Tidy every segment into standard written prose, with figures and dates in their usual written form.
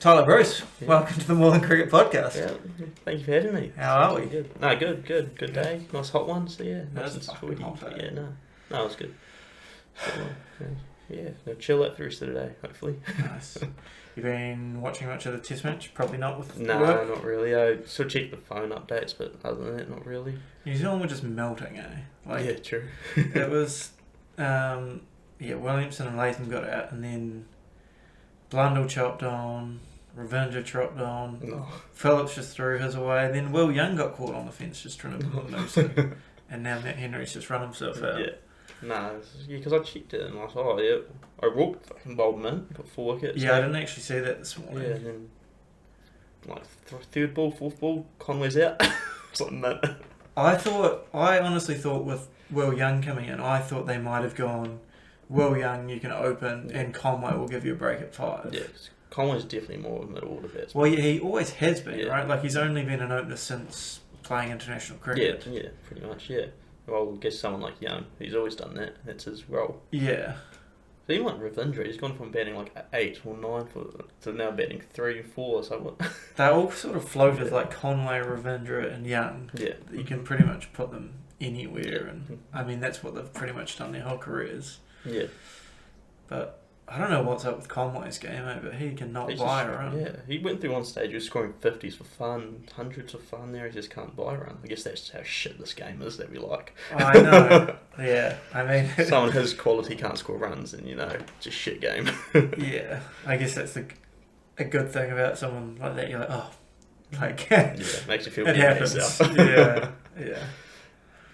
Tyler Bruce, Yeah. welcome to the More Than Cricket podcast. Yeah, thank you for having me. How are we? Good. No, good day. Nice hot one. So yeah, nice and fucking sweaty. hot, eh? Yeah, no, it was good. Yeah, no, chill out for the rest of the day, hopefully. Nice. You been watching much of the Test match? Probably not with No, work. not really. I sort of checked the phone updates, but other than that, not really. New Zealand were just melting, eh? Yeah, true. It was, Williamson and Latham got out, and then Blundell chopped on, Ravindra chopped on, No. Phillips just threw his away, and then Will Young got caught on the fence just trying to pull a noose in. And now Matt Henry's just run himself out. Yeah. Nah, because I checked it and I was like, oh yeah, I walked fucking bowled him in, got 4 wickets. Yeah, I didn't actually see that this morning. Yeah, and then like third ball, fourth ball, Conway's out. It's like, no. I honestly thought with Will Young coming in, I thought they might have gone, Will Young, you can open, and Conway will give you a break at 5. Yeah, 'cause Conway's definitely more of a middle order batsman. Well, yeah, he always has been, Yeah. right? Like, he's only been an opener since playing international Yeah, cricket. yeah, pretty much, yeah. Well, I guess someone like Young, he's always done that. That's his role. Yeah. So even like Ravindra, he's gone from batting like 8 or 9 to now batting 3 and 4. So what? They all sort of floated Yeah. like Conway, Ravindra, and Young. Yeah. You can pretty much put them anywhere, Yeah. and I mean, that's what they've pretty much done their whole careers. Yeah. But I don't know what's up with Conway's game, but he cannot buy a run. Yeah, he went through one stage, he was scoring 50s for fun, 100s for fun there, he just can't buy a run. I guess that's how shit this game is that we like. I know. Yeah, I mean, Someone his quality can't score runs and, just shit game. yeah, I guess that's a good thing about someone like that. You're like, oh, like, Yeah, makes you feel it good about happens. yourself. Yeah, yeah.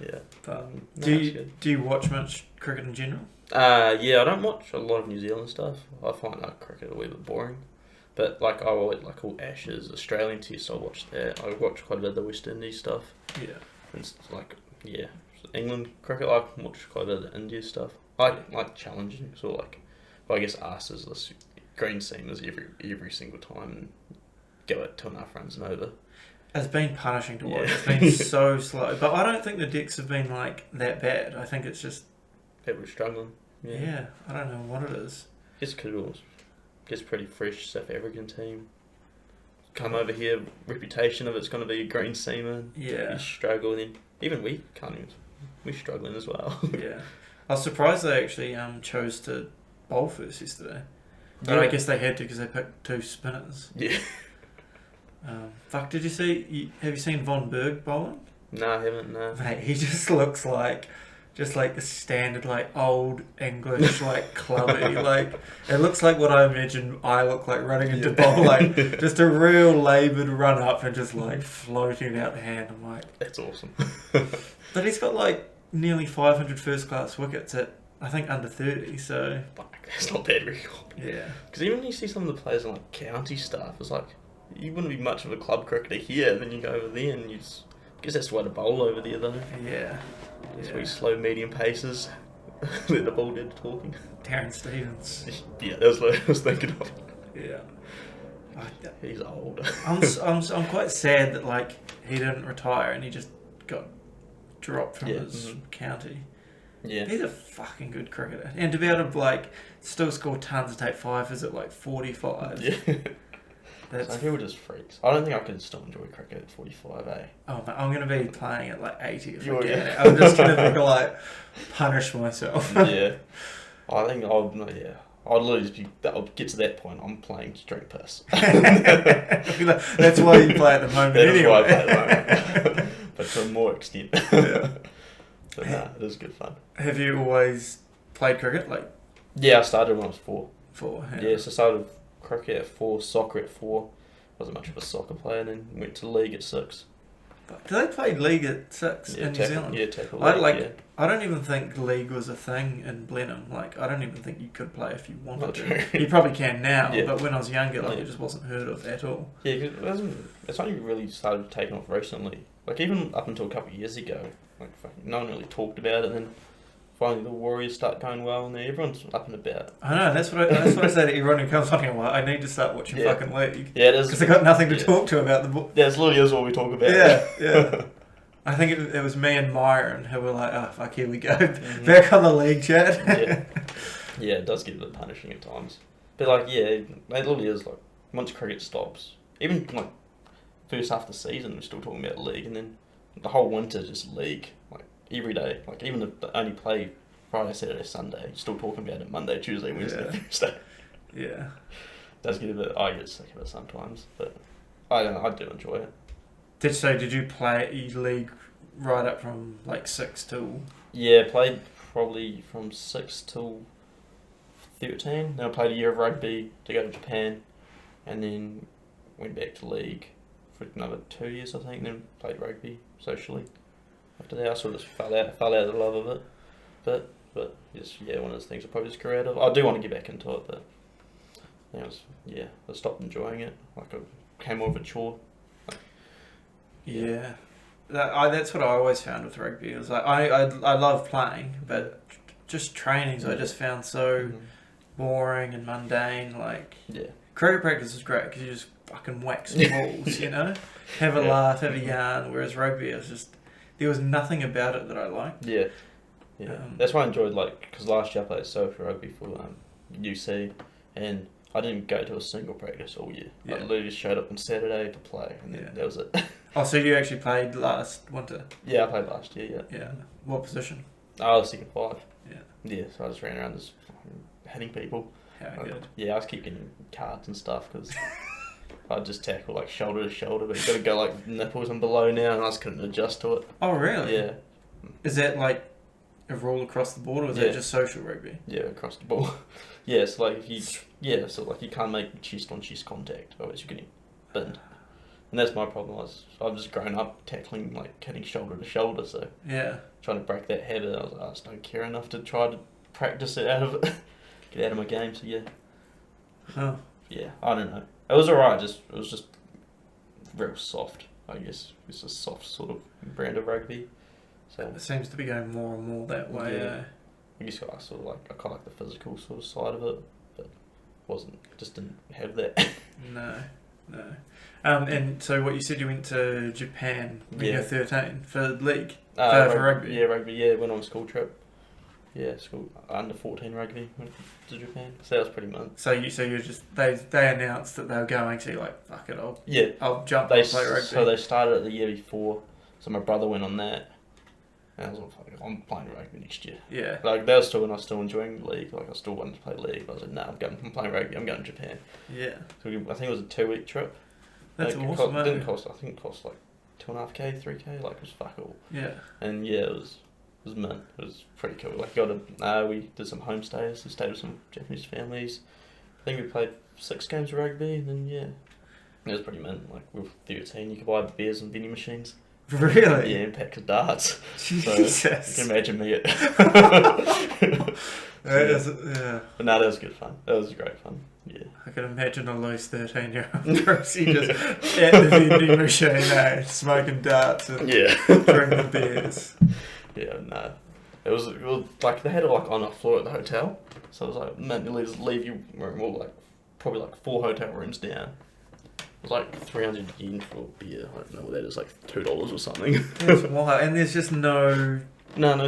Yeah. But No, do that's good. you watch much cricket in general? Yeah, I don't watch a lot of New Zealand stuff. I find cricket a wee bit boring. But I always like all Ashes, Australian Test. I watch that. I watch quite a bit of the West Indies stuff. Yeah. It's England cricket. I watch quite a bit of the India stuff. I like challenging. So I guess us as this green seamers every single time and go at 2.5 runs and over. It's been punishing to watch. Yeah. It's been so slow. But I don't think the decks have been like that bad. I think it's just People are struggling. yeah. I don't know what it is. Just because it was just pretty fresh South African team. Come over here, reputation of it's going to be a green seamer. Yeah. You struggle, and then even we can't even. We're struggling as well. Yeah. I was surprised they actually chose to bowl first yesterday. But Yeah. I guess they had to because they picked 2 spinners. Yeah. Did you see? Have you seen Von Berg bowling? No, I haven't. No. Mate, he just looks like the standard old English clubby. It looks like what I imagine I look like running into bowl, just a real laboured run up and just floating out the hand. I'm like, That's awesome. but he's got nearly 500 first class wickets at I think under 30. So That's not bad record. yeah, Because even when you see some of the players in county stuff, it's you wouldn't be much of a club cricketer here. Then you go over there and I guess that's the way to bowl over there though. yeah. It's where you slow medium paces. Let the ball do the talking. Terence Stevens. Yeah, that's what I was thinking of. Yeah. He's old. I'm quite sad that he didn't retire and he just got dropped from his county. Yeah. He's a fucking good cricketer, and to be able to still score tons and take 5 at 45. Yeah. That's Some people are just freaks. I don't think I could still enjoy cricket at 45, eh? oh man, I'm gonna be playing at 80 if You I are, get yeah. it. I'm just gonna be punish myself. Yeah. I think I'd literally just be. I'll get to that point. I'm playing to drink piss. That's why you play at the moment. That is anyway. why I play at the moment. But to a more extent. Yeah. But nah, it is good fun. Have you always played cricket? Yeah, I started when I was 4. 4? Yeah, so I started cricket at 4, soccer at 4. Wasn't much of a soccer player, and then went to league at 6. Do they play league at 6 in New Zealand? Yeah, tackle I league, yeah. I don't even think league was a thing in Blenheim. I don't even think you could play if you wanted Not to. true. You probably can now, Yeah. but when I was younger, Yeah. it just wasn't heard of at all. Yeah, cause it's only really started taking off recently. Even up until a couple of years ago, no one really talked about it. And then finally the Warriors start going well, and everyone's up and about. I know, that's what I say to everyone who comes on here. I need to start watching Yeah. fucking league Yeah, it is. because I got nothing to Yeah. talk to about the book. Yeah, it's literally is what we talk about. Yeah. I think it was me and Myron who were like, oh fuck, here we go, back on the league chat. Yeah. Yeah, it does get a bit punishing at times. But it literally is once cricket stops, even like first half of the season, we're still talking about league, and then the whole winter just league, like every day. Like even if they only play Friday, Saturday, Sunday, still talking about it Monday, Tuesday, Wednesday, Thursday. Yeah. Does get a bit. I get sick of it sometimes, but I don't know, I do enjoy it. Did you play league right up from like 6 till? Yeah, played probably from 6 till 13. Then I played a year of rugby to go to Japan, and then went back to league for another 2 years, I think. Then played rugby socially. After that, I sort of just fell out of the love of it. But it's one of those things I probably just grew out of. I do want to get back into it, but I stopped enjoying it. Like it became more of a chore. Yeah. That's what I always found with rugby. It was like I love playing, but just trainings I just found so boring and mundane. Like cricket practice is great because you just fucking whack some balls, you know, have a laugh, have a yarn. Whereas rugby, it was just there was nothing about it that I liked. Yeah. That's why I enjoyed because last year I played social rugby for UC, and I didn't go to a single practice all year. I literally just showed up on Saturday to play, and then that was it. Oh, so you actually played last winter? Yeah, I played last year, Yeah. What position? I was second 5. Yeah. Yeah, so I just ran around just hitting people. How good. Yeah, I was keep getting cards and stuff because I'd just tackle like shoulder to shoulder, but you got to go like nipples and below now, and I just couldn't adjust to it. Oh, really? Yeah. Is that like a rule across the board, or is that just social rugby? Yeah, across the board. Yeah, so like if you can't make chest on chest contact, otherwise you're getting binned. And that's my problem. I've just grown up tackling, like hitting shoulder to shoulder, so trying to break that habit, I was like, I just don't care enough to try to practice it out of it, get out of my game. So I don't know. It was alright. It was just real soft, I guess. It's a soft sort of brand of rugby. So it seems to be going more and more that way. Yeah. I guess I sort of I kind of like the physical sort of side of it, but didn't have that. No. And so what you said, you went to Japan when you were 13 for league? For rugby? Yeah, rugby, went on a school trip. Yeah, school under 14 rugby, went to Japan. So that was pretty much. So you just they announced that they were going, so you're like, fuck it, I'll jump and play rugby. So they started it the year before, so my brother went on that. And I was like, I'm playing rugby next year. Yeah. Like that was still when I was still enjoying the league. Like I still wanted to play league. But I was like, I'm playing rugby. I'm going to Japan. Yeah. So I think it was a 2-week trip. That's awesome. It didn't cost. I think it cost like $2.5K, $3K. Like it was fuck all. Yeah. And it was mint. It was pretty cool. Like we did some homestays. We stayed with some Japanese families. I think we played 6 games of rugby. And then it was pretty mint. Like we were 13, you could buy beers and vending machines. Really? Yeah, and packs of darts. Jesus. So you can imagine me But no, that was good fun. That was great fun. Yeah. I can imagine a loose 13-year-old Chrissy just at the vending machine, smoking darts and drinking beers. Yeah, no. It was like they had it like on a floor at the hotel. So it was like, man, you just leave your room all like probably like 4 hotel rooms down. It was like 300 yen for a beer. I don't know what that is, like $2 or something. That's wild. And there's just no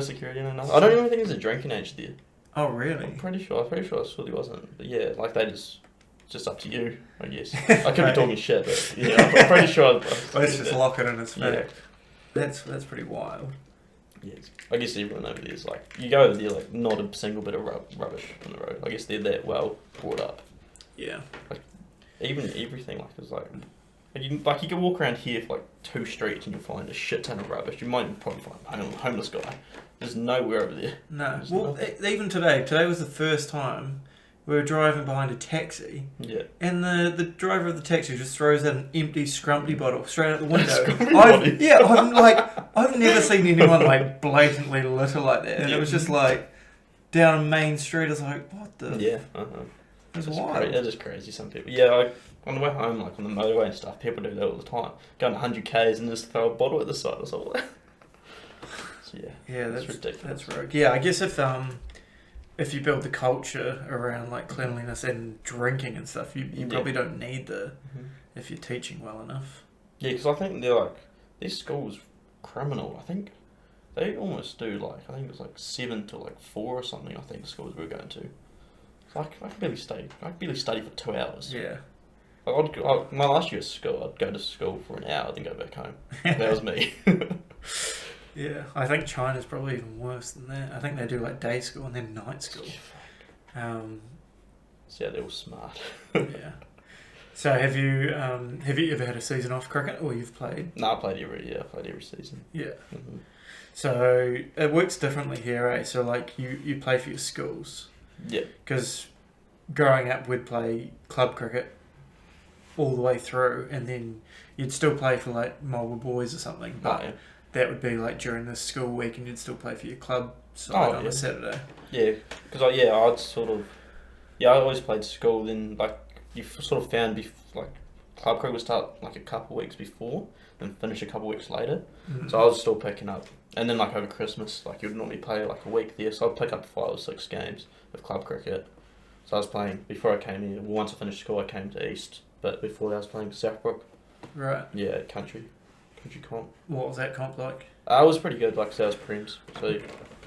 security, no nothing. I don't even think there's a drinking age there. Oh, really? I'm pretty sure it surely wasn't. But yeah, like they just up to you, I guess. I could be talking shit, but I'm pretty sure. Let's just lock it in its fact. That's pretty wild. Yeah, I guess everyone over there is like, you go over there like not a single bit of rubbish on the road. I guess they're that well brought up. Yeah. Like even everything it's like you can walk around here for like 2 streets and you'll find a shit ton of rubbish. You might probably find a homeless guy. There's nowhere over there. No. Well, even today was the first time we were driving behind a taxi. Yeah. And the driver of the taxi just throws out an empty scrumpy bottle straight out the window. I've never seen anyone like blatantly litter like that. And it was just like down a main street. I was like, what the? Yeah. It was wild. It is crazy. Some people. Yeah. On the way home, like on the motorway and stuff, people do that all the time. Going 100 k's and just throw a bottle at the side or something. So that's ridiculous. That's right. Yeah, I guess if you build the culture around like cleanliness and drinking and stuff, you probably don't need if you're teaching well enough. Yeah, because I think they're like these schools criminal. I think they almost do I think it's like 7 to like 4 or something. I think the schools we're going to. Like I could barely study for 2 hours. Yeah. My last year at school, I'd go to school for an hour, then go back home. That was me. Yeah, I think China's probably even worse than that. I think they do like day school and then night school. Yeah, they're all smart. Yeah. So have you ever had a season off cricket, or you've played? No, I played every season. Yeah. Mm-hmm. So it works differently here, eh? So like you play for your schools. Yeah. Because growing up, we'd play club cricket all the way through, and then you'd still play for like Marlborough Boys or something. But that would be like during the school week, and you'd still play for your club side on a Saturday. Yeah, because I'd sort of I always played school. Then like you sort of found like club cricket would start like a couple of weeks before and finish a couple of weeks later. Mm-hmm. So I was still picking up, and then like over Christmas, like you'd normally play like a week there. So I'd pick up 5 or 6 games of club cricket. So I was playing before I came here. Well, once I finished school, I came to East, but before that, I was playing Southbrook. Right. Yeah, country comp. What was that comp like? It was pretty good. Like, so I was Prems, so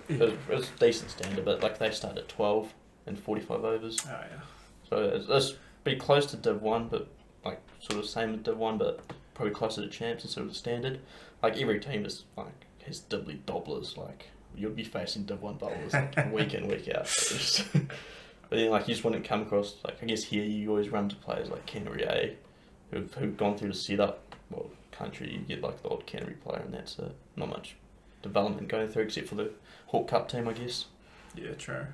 it was decent standard. But like they start at 12 and 45 overs. Oh yeah. So it's pretty close to Div 1, but like sort of same as Div 1, but probably closer to champs instead of the standard. Like every team is like has dibbly dobblers. Like you'll be facing Div 1 bowlers like, week in, week out. But then like you just wouldn't come across, like I guess here you always run to players like Canterbury A who've gone through the setup. Well, country you get like the odd Canterbury player, and that's it. Not much development going through except for the Hawke Cup team, I guess. Yeah, true.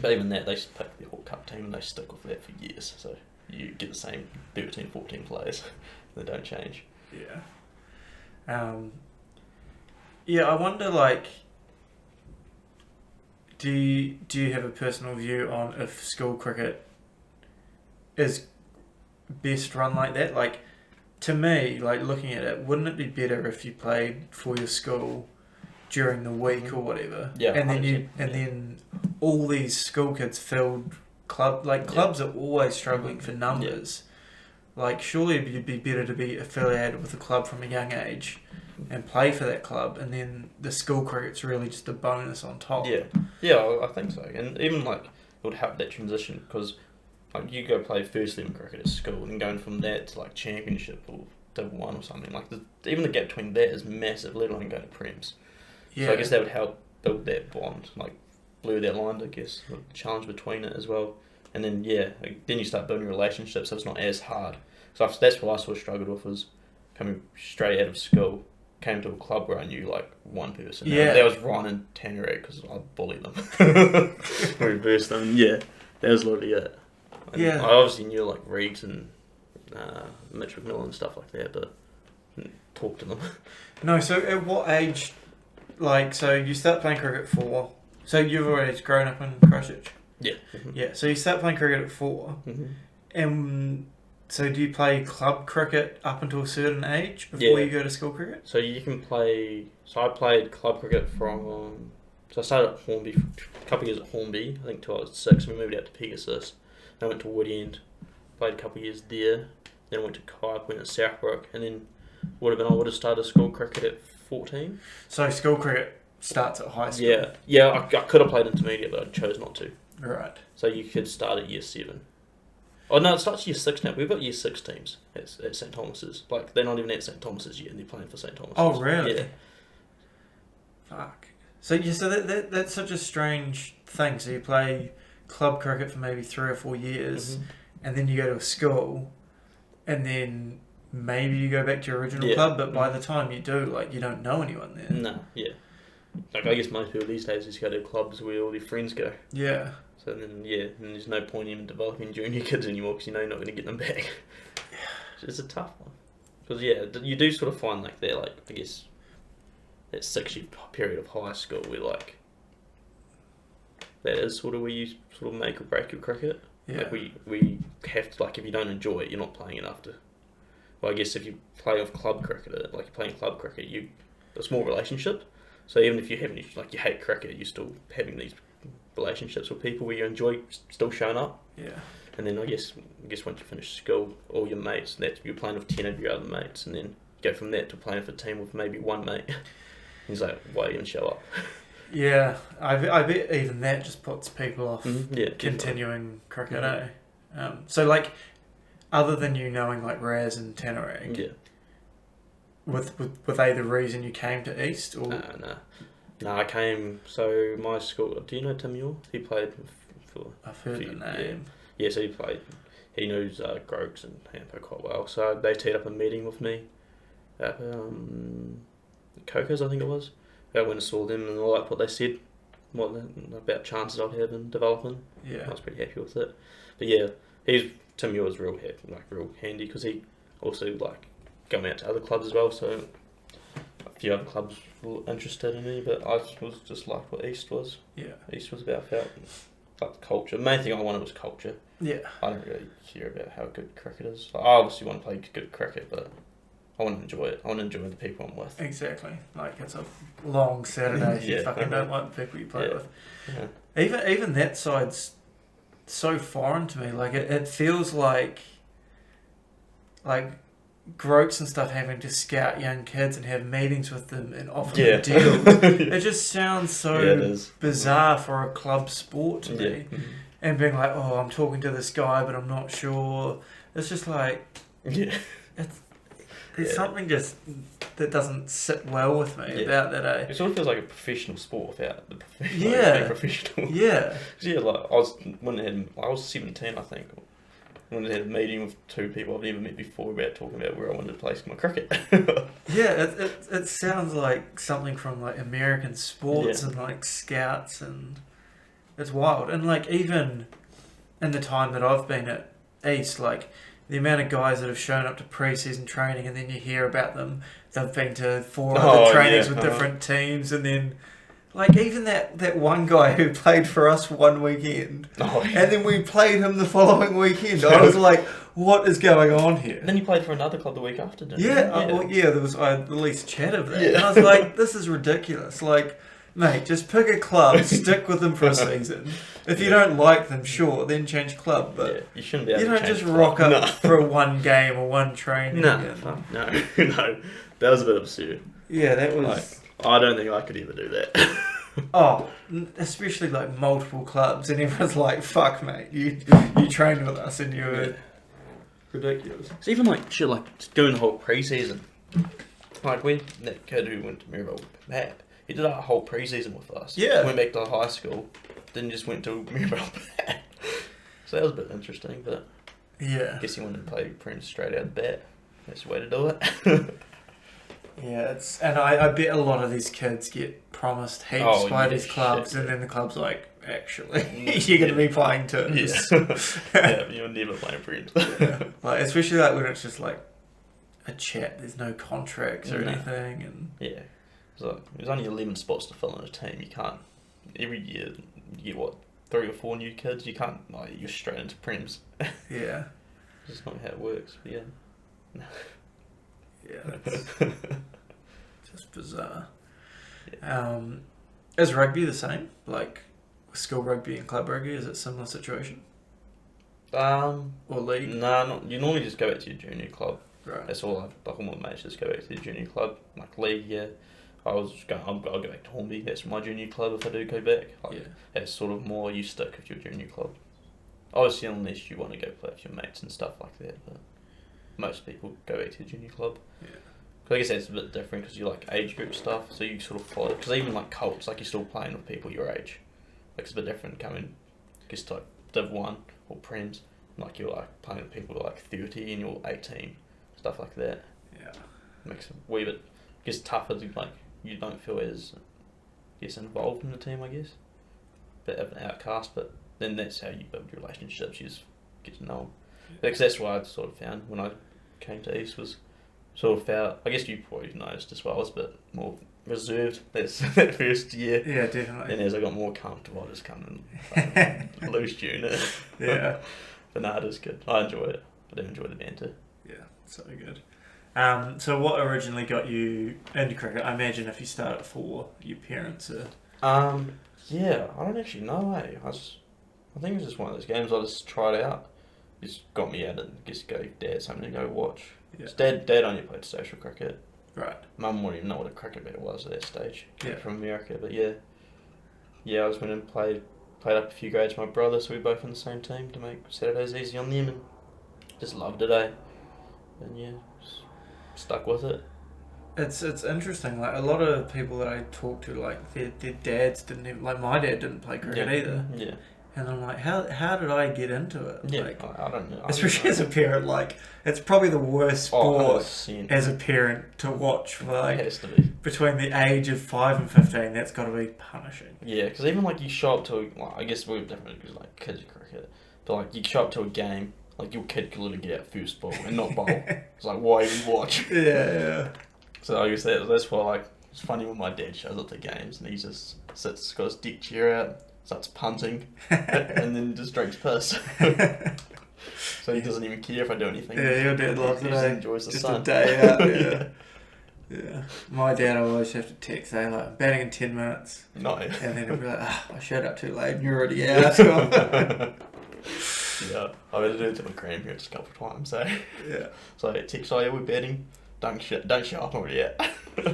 But even that, they pick the Hawke Cup team and they stick with that for years. So you get the same 13, 14 players. They don't change. Yeah. Yeah, I wonder, like, do you have a personal view on if school cricket is best run like that? Like, to me, like, looking at it, wouldn't it be better if you played for your school during the week or whatever? Yeah, and then 100%, then all these school kids filled clubs are always struggling for numbers. Like, surely it'd be better to be affiliated with a club from a young age and play for that club, and then the school cricket's really just a bonus on top. Yeah, I think so. And even like it would help that transition, because like you go play first level cricket at school and going from that to like championship or Div 1 or something, like even the gap between that is massive, let alone going to Prems. Yeah. So I guess that would help build that bond, like blur that line, I guess, the challenge between it as well. And then then you start building relationships, so it's not as hard. So that's what I sort of struggled with, was coming straight out of school, came to a club where I knew like one person. Yeah. That was Ryan and Tanneray, because I bullied them. Reversed them. Yeah, that was literally it. And Yeah. I obviously knew like Reeves and Mitch McMillan and stuff like that, but talk to them. No, so at what age, like, so you start playing cricket at 4, so you've already grown up in Christchurch? Yeah. Mm-hmm. Yeah, so you start playing cricket at 4, and so do you play club cricket up until a certain age before you go to school cricket? So you can play. So I played club cricket from. So I started at Hornby, a couple of years at Hornby, I think till I was 6. We moved out to Pegasus. Then I went to Woodend, played a couple of years there. Then I went to Kayak, went at Southbrook, and then I would have started school cricket at 14. So school cricket starts at high school. Yeah. I could have played intermediate, but I chose not to. Right. So you could start at year 7. Oh no, it starts year 6 now. We've got year 6 teams at St Thomas's. Like they're not even at St Thomas's yet, and they're playing for St Thomas's. Oh really? Yeah. Fuck. So that's such a strange thing. So you play club cricket for maybe 3 or 4 years, and then you go to a school, and then maybe you go back to your original club. But by the time you do, like, you don't know anyone there. No. Yeah. Like I guess most people these days just go to clubs where all their friends go. Yeah. So then and there's no point in developing junior kids anymore, because you know you're not going to get them back. It's a tough one. Because you do sort of find like that, like I guess that 6-year period of high school where like that is sort of where you sort of make or break your cricket. Yeah. Like we have to, like, if you don't enjoy it, you're not playing enough to. Well, I guess if you play off club cricket, like you're playing club cricket, it's more relationship. So even if you hate cricket, you're still having these relationships with people where you enjoy still showing up. Yeah. And then I guess once you finish school, all your mates, you're playing with 10 of your other mates, and then go from that to playing for a team with maybe one mate. He's like, why are you going to show up? Yeah, I bet even that just puts people off continuing cricket, So like, other than you knowing like Raz and Tannerag, Yeah. were they the reason you came to East? Or No, I came. So my school. Do you know Tim Muir? He played for. I've heard the name. Yeah, so he played. He knows Grogs and Hampo quite well. So they teed up a meeting with me at Coco's, I think it was. I went and saw them and all that. What they said, about chances I'd have in developing. Yeah. I was pretty happy with it. But yeah, Tim Muir was real handy because he also like going out to other clubs as well. So a few other clubs were interested in me, but I was just like what East was. Yeah. East was about felt like culture. The main thing I wanted was culture. Yeah. I don't really care about how good cricket is. I obviously want to play good cricket, but I want to enjoy it. I want to enjoy the people I'm with. Exactly. Like it's a long Saturday if you Yeah. fucking don't like the people you play with. Yeah. Even that side's so foreign to me. Like it feels like Groats and stuff having to scout young kids and have meetings with them and offer them deals. It just sounds so bizarre for a club sport to me. And being like, oh, I'm talking to this guy, but I'm not sure. It's just like, there's something just that doesn't sit well with me about that. It sort of feels like a professional sport without the being professional. Yeah. Yeah, like I was 17, I think. When I had a meeting with two people I've never met before about talking about where I wanted to place my cricket. It sounds like something from like American sports and like scouts, and it's wild. And like even in the time that I've been at East, like the amount of guys that have shown up to pre-season training and then you hear about them, they've been to 4 other trainings with different teams, and then like even that one guy who played for us one weekend, and then we played him the following weekend. I was like, what is going on here? And then you played for another club the week after, didn't you? There was I at least chat of that. And I was like, this is ridiculous. Like, mate, just pick a club, stick with them for a season. If you don't like them, sure, then change club. But you shouldn't be able you to don't change just club. rock up for one game or one training. No, that was a bit absurd. Yeah, that was. I don't think I could ever do that. Especially like multiple clubs, and everyone's like, "Fuck, mate, you trained with us, and you were ridiculous." It's even like shit, like doing the whole pre-season. Like that kid who went to Mirabel, Matt, he did a whole pre-season with us. Yeah, went back to high school, then just went to Mirabel. So that was a bit interesting, but I guess he wanted to play Prince straight out the bat. That's the way to do it. Yeah, and I bet a lot of these kids get promised heaps by these clubs, and then the club's like, actually, you're going to be playing turns. You're never playing Prince. Like especially like when it's just like a chat. There's no contracts or anything, and so there's only 11 spots to fill in a team. You can't every year you get 3 or 4 new kids. You can't you're straight into Prems. That's not how it works. But that's just bizarre. Is rugby the same? Like school rugby and club rugby, is it a similar situation? Or league? No, you normally just go back to your junior club. Right. That's all. All my mates just go back to the junior club. Like league, I'll go back to Hornby. That's my junior club if I do go back. That's sort of more you stick with your junior club. Obviously, unless you want to go play with your mates and stuff like that, but most people go back to the junior club. I guess that's a bit different because you like age group stuff, so you sort of follow. Because even like Colts, like you're still playing with people your age. Like it's a bit different coming, I guess, to like Div 1 or Prems. Like you're like playing with people who are like 30 and you're 18, stuff like that. It makes it a wee bit, I guess, tougher to like, you don't feel as, I guess, involved in the team, I guess. Bit of an outcast, but then that's how you build your relationships, you just get to know them. Because that's what I sort of found when I came to East was sort of felt, I guess you probably noticed as well, I was a bit more reserved that first year. Yeah, definitely. And as I got more comfortable, I just come and lose unit. But no, it is good. I enjoy it. I do enjoy the banter. Yeah, so good. So what originally got you into cricket? I imagine if you start at 4, your parents are... I don't actually know, I think it was just one of those games I just tried out. Just got me out and just gave Dad something to go watch. Dad only played social cricket. Right. Mum wouldn't even know what a cricket bat was at that stage. From America, but I just went and played up a few grades with my brother, so we were both in the same team to make Saturdays easy on them. And Just loved it, eh? And yeah, stuck with it. It's interesting. Like a lot of people that I talk to, like their dads didn't even, like my dad didn't play cricket either. Yeah. And I'm like, how did I get into it? Yeah. Like, I don't know. especially as a parent, like it's probably the worst sport 100%. as a parent to watch for like It has to be. between the age of 5 and 15. That's got to be punishing. Yeah, because even like you show up to, like, I guess we're different because like kids cricket, but like you show up to a game, like your kid could literally get out first ball and not bowl. It's like, why even watch? Yeah. So I guess that's why, like, it's funny when my dad shows up to games and he just sits, got his deck chair out, starts punting, and then just drinks piss. So he doesn't even care if I do anything. Yeah, your dad loves he it. just Eh? enjoys the Just sun. a day out. Yeah. Yeah. My dad, I always have to text, say like batting in 10 minutes, No. and then he'll be like, I showed up too late, and you're already out. Yeah, I've had to do it to my grandparents a couple of times. So Yeah. so I text, oh yeah, we're betting. Don't show up already yet.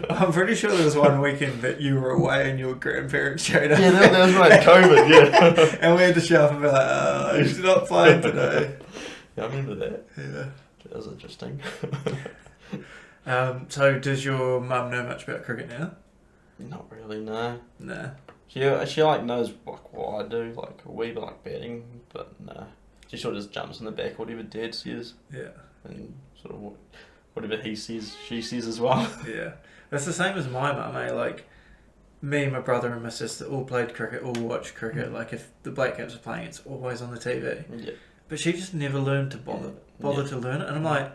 I'm pretty sure there was one weekend that you were away and your grandparents showed up. Yeah, that was like COVID, yeah. And we had to show up and be like, oh, he's not playing today. Yeah, I remember that. Yeah. That was interesting. So does your mum know much about cricket now? Not really, no. Nah. She like knows like what I do, like a wee bit like batting, but no. She sort of just jumps in the back, whatever Dad says, Yeah. and sort of whatever he says, she says as well. Yeah. That's the same as my mum, eh? Like, me, my brother and my sister all played cricket, all watched cricket. Like, if the Black Caps are playing, it's always on the TV. Yeah. But she just never learned to bother Yeah. to learn it. And I'm like,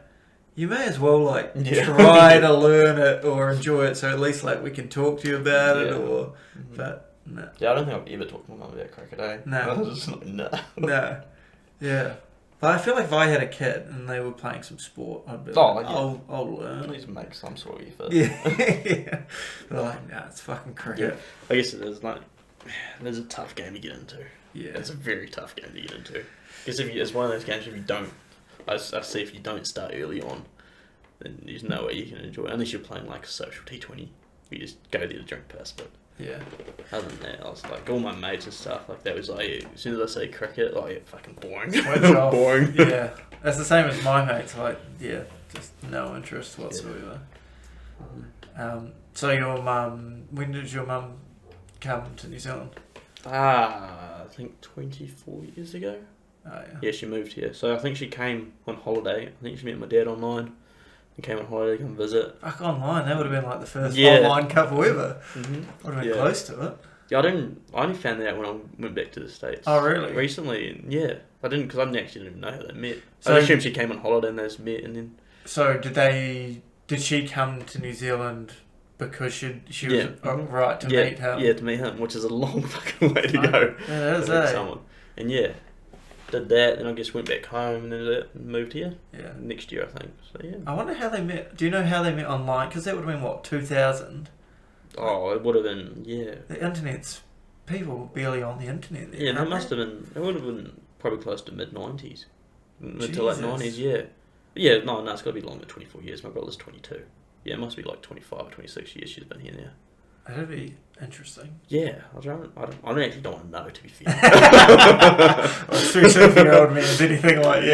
you may as well, like, Yeah. try to learn it or enjoy it, so at least, like, we can talk to you about it, Yeah. or... Mhm. But, no. Yeah, I don't think I've ever talked to my mum about cricket, eh? No. I was just like, no. No. Yeah. But I feel like if I had a kid and they were playing some sport, I'd be Oh, like, yeah. I'll learn. Please make some sort of effort. Yeah. Yeah. They're like, nah, it's fucking cricket. I guess it is like, there's a tough game to get into. Yeah. It's a very tough game to get into. Because it's one of those games if you don't, I see if you don't start early on, then there's no way you can enjoy it. Unless you're playing like a social T20. You just go there to drink piss. But Yeah. other than that, I was like, all my mates and stuff, like that was like, as soon as I say cricket, like, yeah, fucking boring. Switch off. Boring. Yeah. That's the same as my mates. Like, yeah, just no interest whatsoever. So your mum, when did your mum come to New Zealand? I think 24 years ago. Oh, yeah. Yeah, she moved here. So I think she came on holiday. I think she met my dad online and came on holiday to come visit. Fuck, online, that would have been like the first Yeah. online couple ever. Mm-hmm. Would have been Yeah. close to it. Yeah, I only found that out when I went back to the States. Oh, really? Recently, and yeah. I didn't, because I actually didn't even know how they met. So- I assumed she came on holiday and they just met, and then... So did she come to New Zealand because she Yeah. was right to yeah, meet him? Yeah, to meet him, which is a long fucking way to go. Yeah, it is, to meet eh? someone. And yeah, did that, then I guess went back home, and then moved here. Yeah. Next year, I think. So yeah. I wonder how they met. Do you know how they met online? Because that would have been, what, 2000? Oh, it would have been, yeah. The internet's... People were barely on the internet then. Yeah, that aren't must they? have been. It would have been probably close to mid-90s, mid to late Jesus. 90s. Yeah, yeah. No, it's got to be longer. 24 years. My brother's 22. Yeah, it must be like 25 or 26 years she's been here now. That'd be interesting. Yeah, I don't actually don't want to know, to be fair. Or 3-7-year-old man is anything like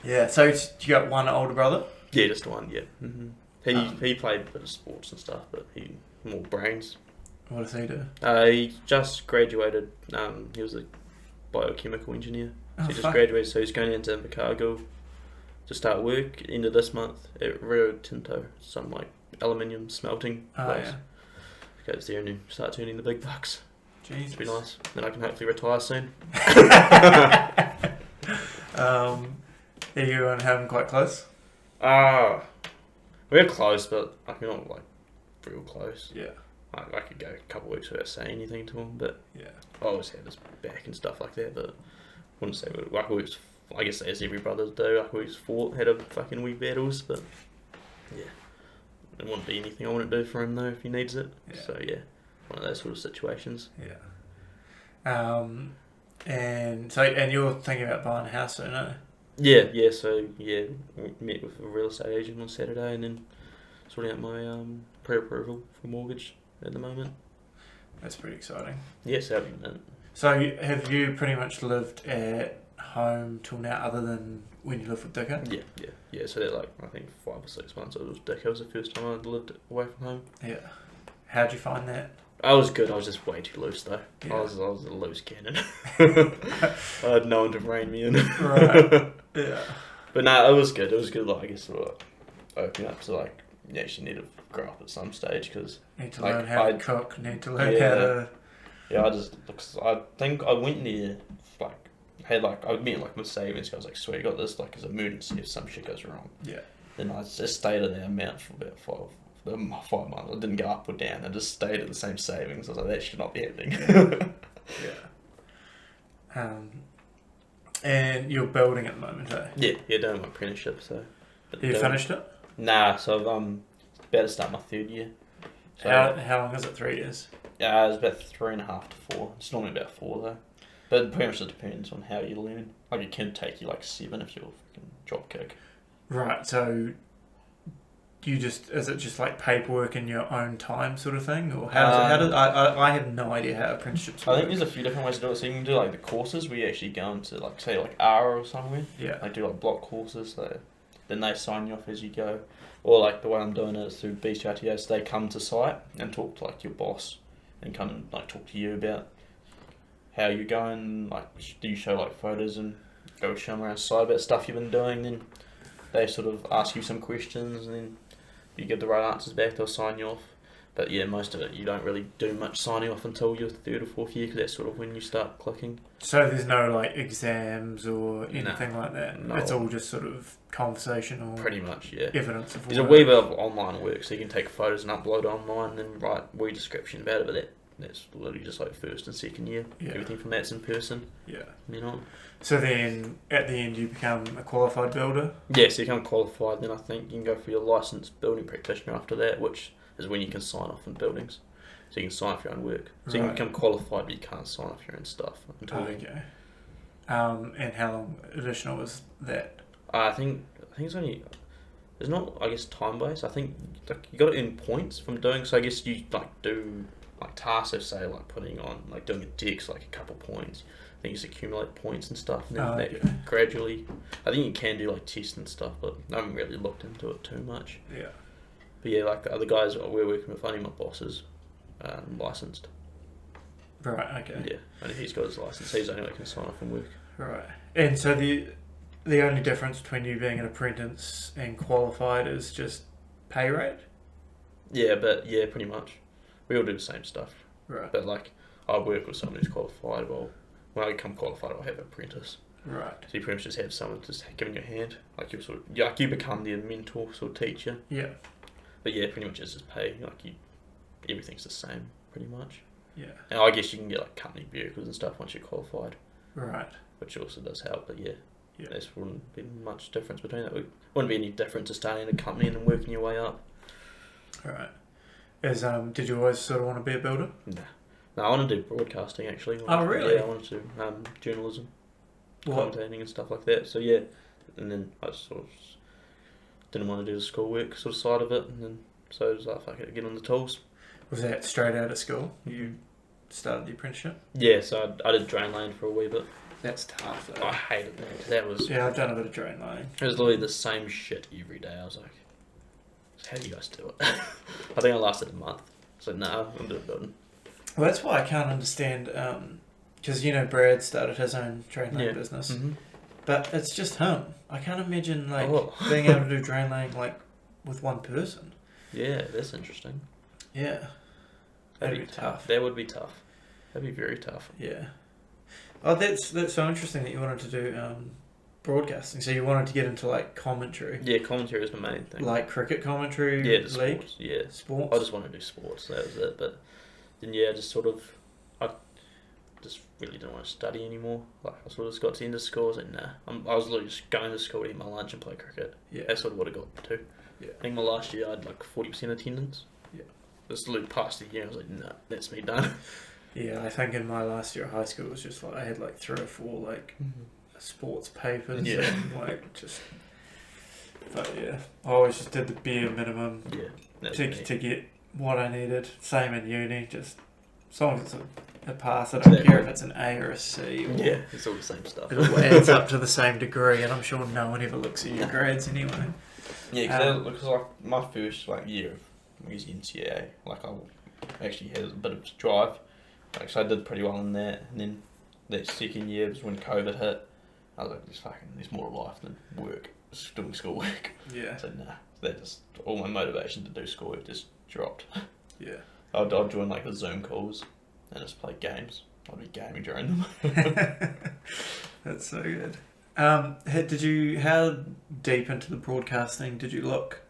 yeah. So you got one older brother? Yeah, just one. Yeah. Mm-hmm. He played a bit of sports and stuff, but he more brains. What does he do? He just graduated. He was a biochemical engineer. Oh, So he just fuck. graduated, so he's going into Chicago to start work end of this month at Rio Tinto, some like aluminium smelting Oh, place. yeah. Goes there and then start turning the big bucks. Jesus. It'd be nice. Then I can hopefully retire soon. Are you and him quite close? We're close, but like, we're not like real close. Yeah. I could go a couple of weeks without saying anything to him, but Yeah. I always had his back and stuff like that. But I wouldn't say like we was, I guess as every brothers do, like we was fought, had a fucking wee battles, but yeah, it wouldn't be anything I wouldn't do for him though if he needs it. Yeah. So yeah, one of those sort of situations. Yeah. And you're thinking about buying a house soon, eh? Yeah. So yeah, we met with a real estate agent on Saturday, and then sorting out my pre-approval for mortgage at the moment. That's pretty exciting. Yes, So have you pretty much lived at home till now, other than when you lived with Dicker? Yeah. So that like I think 5 or 6 months. It was Dick. It was the first time I lived away from home. Yeah. How'd you find that? I was good. I was just way too loose though. Yeah. I was a loose cannon. I had no one to rein me in. Right. Yeah. But no, it was good. It was good. Like I guess sort of opening up to like you actually need to grow up at some stage because Need to like, learn how to cook. Need to learn how to. I think I went there like had like I met like my savings. I was like, sweet, I got this like as an emergency if some shit goes wrong. Yeah. Then I just stayed at that amount for about 5 months. I didn't go up or down. I just stayed at the same savings. I was like, that should not be happening. Yeah. And you're building at the moment, eh? Yeah, doing my apprenticeship. So. You finished it? Nah, so I'm about to start my 3rd year. So, How long is it? 3 years? Yeah, it's about 3.5 to 4. It's normally about 4 though. But it pretty much just depends on how you learn. Like it can take you like 7 if you're a freaking drop kick. Right. So is it just like paperwork in your own time sort of thing, or I have no idea how apprenticeships work. I think there's a few different ways to do it. So you can do like the courses where you actually go into like say like ARA or somewhere. Yeah. Like do like block courses. So then they sign you off as you go. Or like the way I'm doing it is through BCRTS. They come to site and talk to like your boss and come and like talk to you about how you're going. Like do you show like photos and go show them around site about stuff you've been doing. Then they sort of ask you some questions and then you get the right answers back, they'll sign you off. But yeah, most of it, you don't really do much signing off until your 3rd or 4th year, because that's sort of when you start clicking. So there's no like exams or anything like that? No. It's all just sort of conversational Pretty much, yeah. evidence of There's a work. wee bit of online work, so you can take photos and upload online and then write a wee description about it, but that's literally just like 1st and 2nd year. Yeah. Everything from that's in person. Yeah. You know? So then, at the end, you become a qualified builder? Yeah, so you become qualified, then I think you can go for your licensed building practitioner after that, which is when you can sign off in buildings. So you can sign off your own work. So you can become qualified, but you can't sign off your own stuff until then. Okay. And how long additional is that? I think it's only. There's not, I guess, time based. I think like you got to earn points from doing. So I guess you like do like tasks. So say like putting on like doing a deck's like a couple points. I think you just accumulate points and stuff, and then that gradually. I think you can do like tests and stuff, but I haven't really looked into it too much. Yeah. But yeah, like the other guys that we're working with, only my boss is licensed. Right. Okay. Yeah, only he's got his license. He's the only one who can sign off and work. Right. And so the only difference between you being an apprentice and qualified is just pay rate? Yeah, but yeah, pretty much. We all do the same stuff. Right. But like, I work with someone who's qualified. Well, when I become qualified, I'll have an apprentice. Right. So you pretty much just have someone just giving you a hand. Like you sort of, like you become their mentor, sort of teacher. Yeah. But yeah, pretty much it's just pay. Like everything's the same, pretty much. Yeah. And I guess you can get like company vehicles and stuff once you're qualified. Right. Which also does help. But yeah. Yeah. There wouldn't be much difference between that. Wouldn't be any difference to starting a company and then working your way up. Right. Did you always sort of want to be a builder? Nah. No, I want to do broadcasting actually. Oh, really? Yeah, I want to do journalism, commentating and stuff like that. So yeah, and then I just sort of didn't want to do the schoolwork sort of side of it, and then so it was like, fuck it, get on the tools. Was that straight out of school? You started the apprenticeship? Yeah, so I did drain lane for a wee bit. That's tough though. I hated that. 'Cause that was Yeah, I've done a bit of drain laying. it was literally the same shit every day. I was like, how do you guys do it? I think I lasted a month. So no, I'm doing building. Well, that's why I can't understand, because Brad started his own drain laying business, but it's just him. I can't imagine being able to do drain laying with one person. Yeah, that's interesting. Yeah, that'd be tough. That would be tough. That'd be very tough. Yeah. Oh, that's so interesting that you wanted to do broadcasting. So you wanted to get into commentary. Yeah, commentary is the main thing. Like cricket commentary. Yeah, the league. Sports. Yeah, sports. I just wanted to do sports. That was it. But then I just really didn't want to study anymore. Like I sort of just got to the end of school. I was like, nah. I was literally just going to school to eat my lunch and play cricket. Yeah. That's sort of what I got to. Yeah. I think my last year I had 40% attendance. Yeah. Just literally past the year, I was like, nah, that's me done. Yeah, I think in my last year of high school it was just I had 3 or 4 sports papers. Yeah. And just. But yeah, I always just did the bare minimum. Yeah. To get what I needed. Same in uni, just someone gets a pass. I don't care if it's an A or a C. Or Yeah, it's all the same stuff. it all adds up to the same degree, and I'm sure no one ever looks at your grades anyway. Yeah, because like my first like year of using NCAA, like I actually had a bit of drive. Like, so I did pretty well in that, and then that second year was when COVID hit. I was like, there's more to life than work, just doing schoolwork. Yeah. So nah, that just all my motivation to do schoolwork just dropped. Yeah. I'd join like the Zoom calls and just play games. I'd be gaming during them. That's so good. How deep into the broadcasting did you look?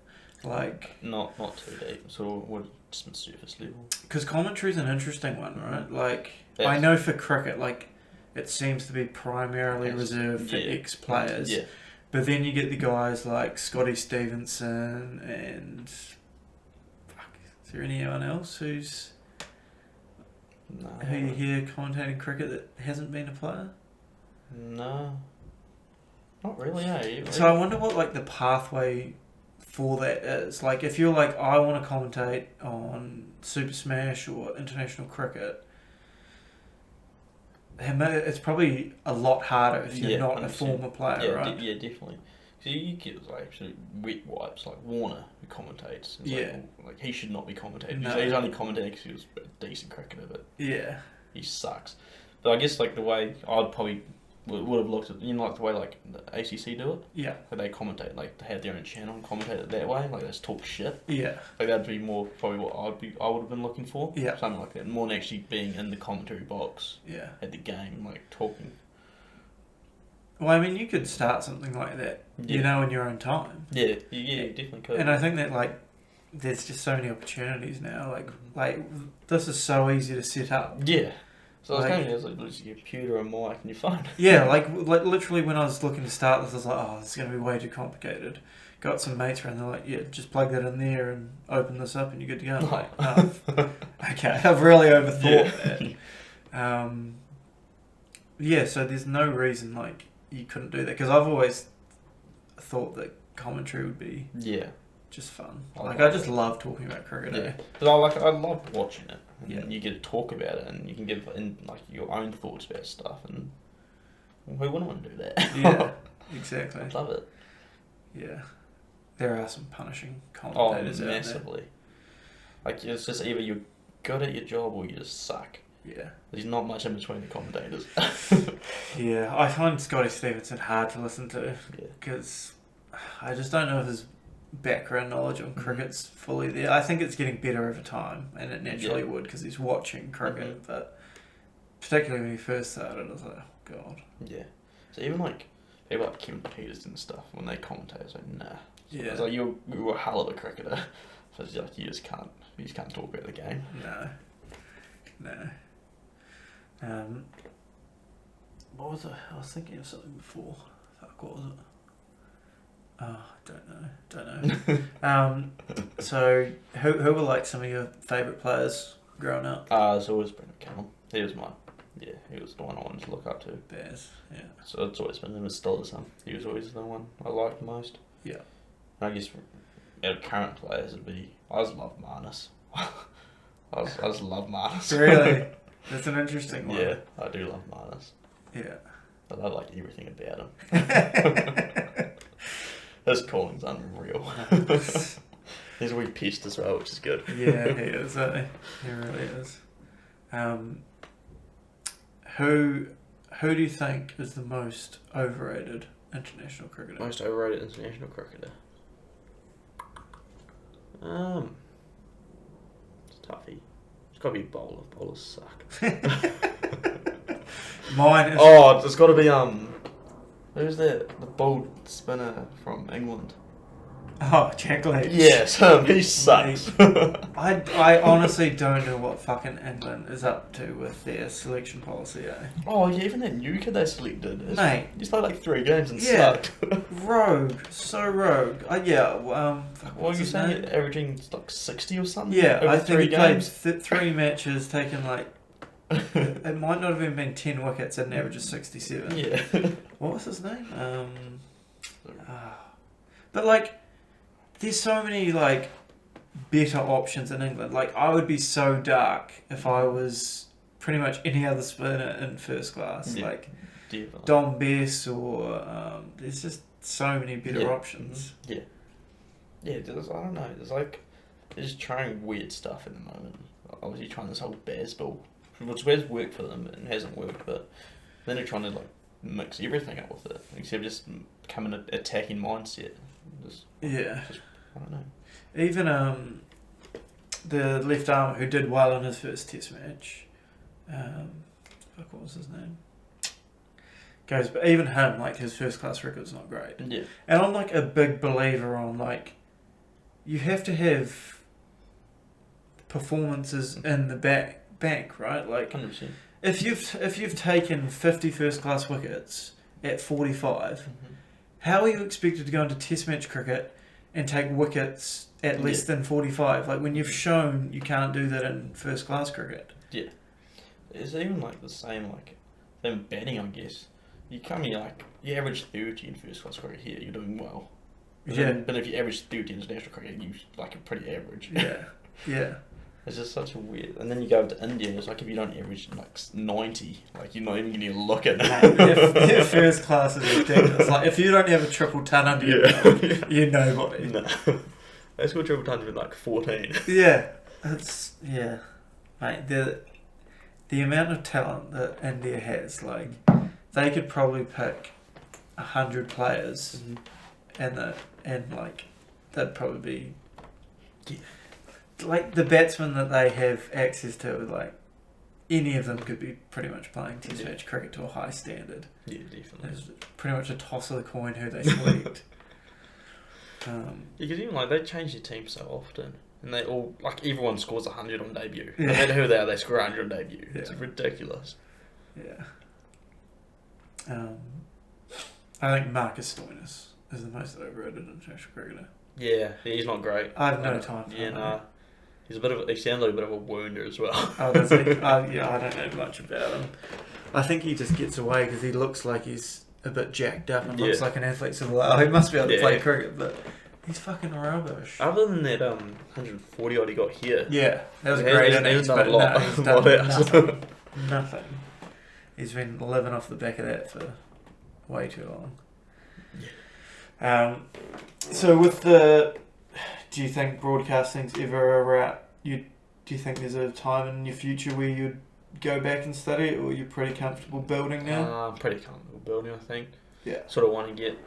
Like, not too deep, so we're just surface level. because commentary's an interesting one, right? Like, Yes. I know for cricket, like, it seems to be primarily Yes. reserved for Yeah. ex-players. Yeah. But then you get the guys like Scotty Stevenson and... Fuck, is there anyone else who No. you hear commentating cricket that hasn't been a player? No. Not really, eh? So I wonder what like the pathway for that is. Like if you're like, I want to commentate on Super Smash or international cricket, it's probably a lot harder if you're not a 100%. former player, Yeah, right? yeah, definitely. So you get like absolute wet wipes, like Warner, who commentates. It's Yeah. like he should not be commentating. No. He's only commentating because he was a decent cricketer, but Yeah. he sucks. But I guess like the way I'd probably would have looked at, you know, like the way like the ACC do it, Yeah. where they commentate, like they have their own channel and commentate it that way, like they just talk shit. Yeah. Like that'd be more probably what I would have been looking for. Yeah. Something like that, more than actually being in the commentary box Yeah. at the game, like talking. Well, I mean, you could start something like that, you Yeah. know, in your own time. Yeah, you definitely could. And I think that like there's just so many opportunities now. Like this is so easy to set up. Yeah. So I was Like- going to use like literally your computer and mic and your phone. Yeah, like literally when I was looking to start this, I was like, oh, this is going to be way too complicated. Got some mates around, they're like, yeah, just plug that in there and open this up and you're good to go. I'm like, oh, okay, I've really overthought that. Yeah, so there's no reason like you couldn't do that, because I've always thought that commentary would be Yeah. just fun. I Like love I just love talking about cricket. Yeah. Eh? But I love watching it. And Yeah. you get to talk about it and you can give in like your own thoughts about stuff, and who wouldn't want to do that? Yeah, exactly. I love it. Yeah, there are some punishing Oh, commentators out there. massively. Like it's just either you're good at your job or you just suck. Yeah. There's not much in between the commentators. Yeah, I find Scotty Stevenson hard to listen to Yeah. because I just don't know if his background knowledge on Mhm. cricket's fully there. I think it's getting better over time, and it naturally Yeah. would because he's watching cricket. Mhm. But particularly when he first started, I was like, oh god. Yeah. So even like people like Kevin Peters and stuff, when they commentate, it's like nah. Yeah. It's like you're a hell of a cricketer. So it's like you just can't talk about the game. No. What was it? I was thinking of something before. Fuck, what was it? Oh, don't know. So who were like some of your favourite players growing up? It's always Brendan Campbell. He was he was the one I wanted to look up to. Bears, yeah. So it's always been him, it's still the same. He was always the one I liked the most. Yeah. And I guess our current players would be, I just love Marnus. I just love Marnus. Really? That's an interesting one. Yeah, I do love Marnus. Yeah. I love like everything about him. His calling's unreal. He's a wee pissed as well, which is good. Yeah, he is, isn't he? He really is. Who do you think is the most overrated international cricketer? Most overrated international cricketer. It's toughy. It's got to be bowler. Bowlers suck. Mine is... Oh, it's got to be who's that? The bold spinner from England. Oh, Jack Leach. Yes, he sucks. I honestly don't know what fucking England is up to with their selection policy, eh? Oh yeah, even that new kid they selected. Mate. He's played like 3 games and Yeah. sucked. Rogue. So rogue. Fuck, What what's were you his saying? name? Averaging like 60 or something? Yeah, over I think 3 he played games. 3 matches, taken like... It might not have even been 10 wickets at an average of 67. Yeah. What was his name? But like, there's so many like better options in England. Like, I would be so dark if I was pretty much any other spinner in first class. Yeah. Like Definitely. Dom Bess or there's just so many better Yeah. options. Yeah. Yeah, there's, I don't know. There's like they're just trying weird stuff at the moment. Obviously, trying this whole Bazball, which has worked for them and hasn't worked, but then they're trying to like mix everything up with it instead of just becoming an attacking mindset. Yeah. I don't know. Even the left arm who did well in his first Test match, what was his name? But even him, like his first class record's not great. Yeah. And I'm like a big believer on like, you have to have performances in the bank, right? Like 100%. if you've taken 50 first class wickets at 45, how are you expected to go into Test match cricket and take wickets at less than 45? Like when you've shown you can't do that in first class cricket. Yeah. It's even like the same batting, I guess. You come here like you average 30 in first class cricket here, you're doing well. But if you average 30 in international cricket, you like are pretty average. Yeah. It's just such a weird. And then you go to India, and it's like if you don't average like 90, like you're not even going to look at it. Their first class is ridiculous. Like if you don't have a triple ton under your belt, you're nobody. No. They scored triple tons with like 14. Yeah, mate. The amount of talent that India has, like, they could probably pick 100 players, and like, that'd probably be like the batsmen that they have access to. Like, any of them could be pretty much playing Test match cricket to a high standard. Yeah, definitely. It's pretty much a toss of the coin who they select. Because even like they change their team so often, and they all like everyone scores 100 on debut. Yeah. No matter who they are, they score 100 on debut. Yeah. It's ridiculous. Yeah. I think Marcus Stoinis is the most overrated international cricketer. Yeah, he's not great. I have no time for him. nah. He sounds like a bit of a wounder as well. Oh, does he? Yeah, I don't know much about him. I think he just gets away because he looks like he's a bit jacked up and looks like an athlete. So, well, he must be able to play cricket, but he's fucking rubbish. Other than that 140 odd he got here. Yeah, that was great. He's done a lot. He's done nothing. He's been living off the back of that for way too long. Yeah. So with the, do you think broadcasting's ever a route? Do you think there's a time in your future where you'd go back and study it, or you're pretty comfortable building now? I'm pretty comfortable building, I think. Yeah. Sort of want to get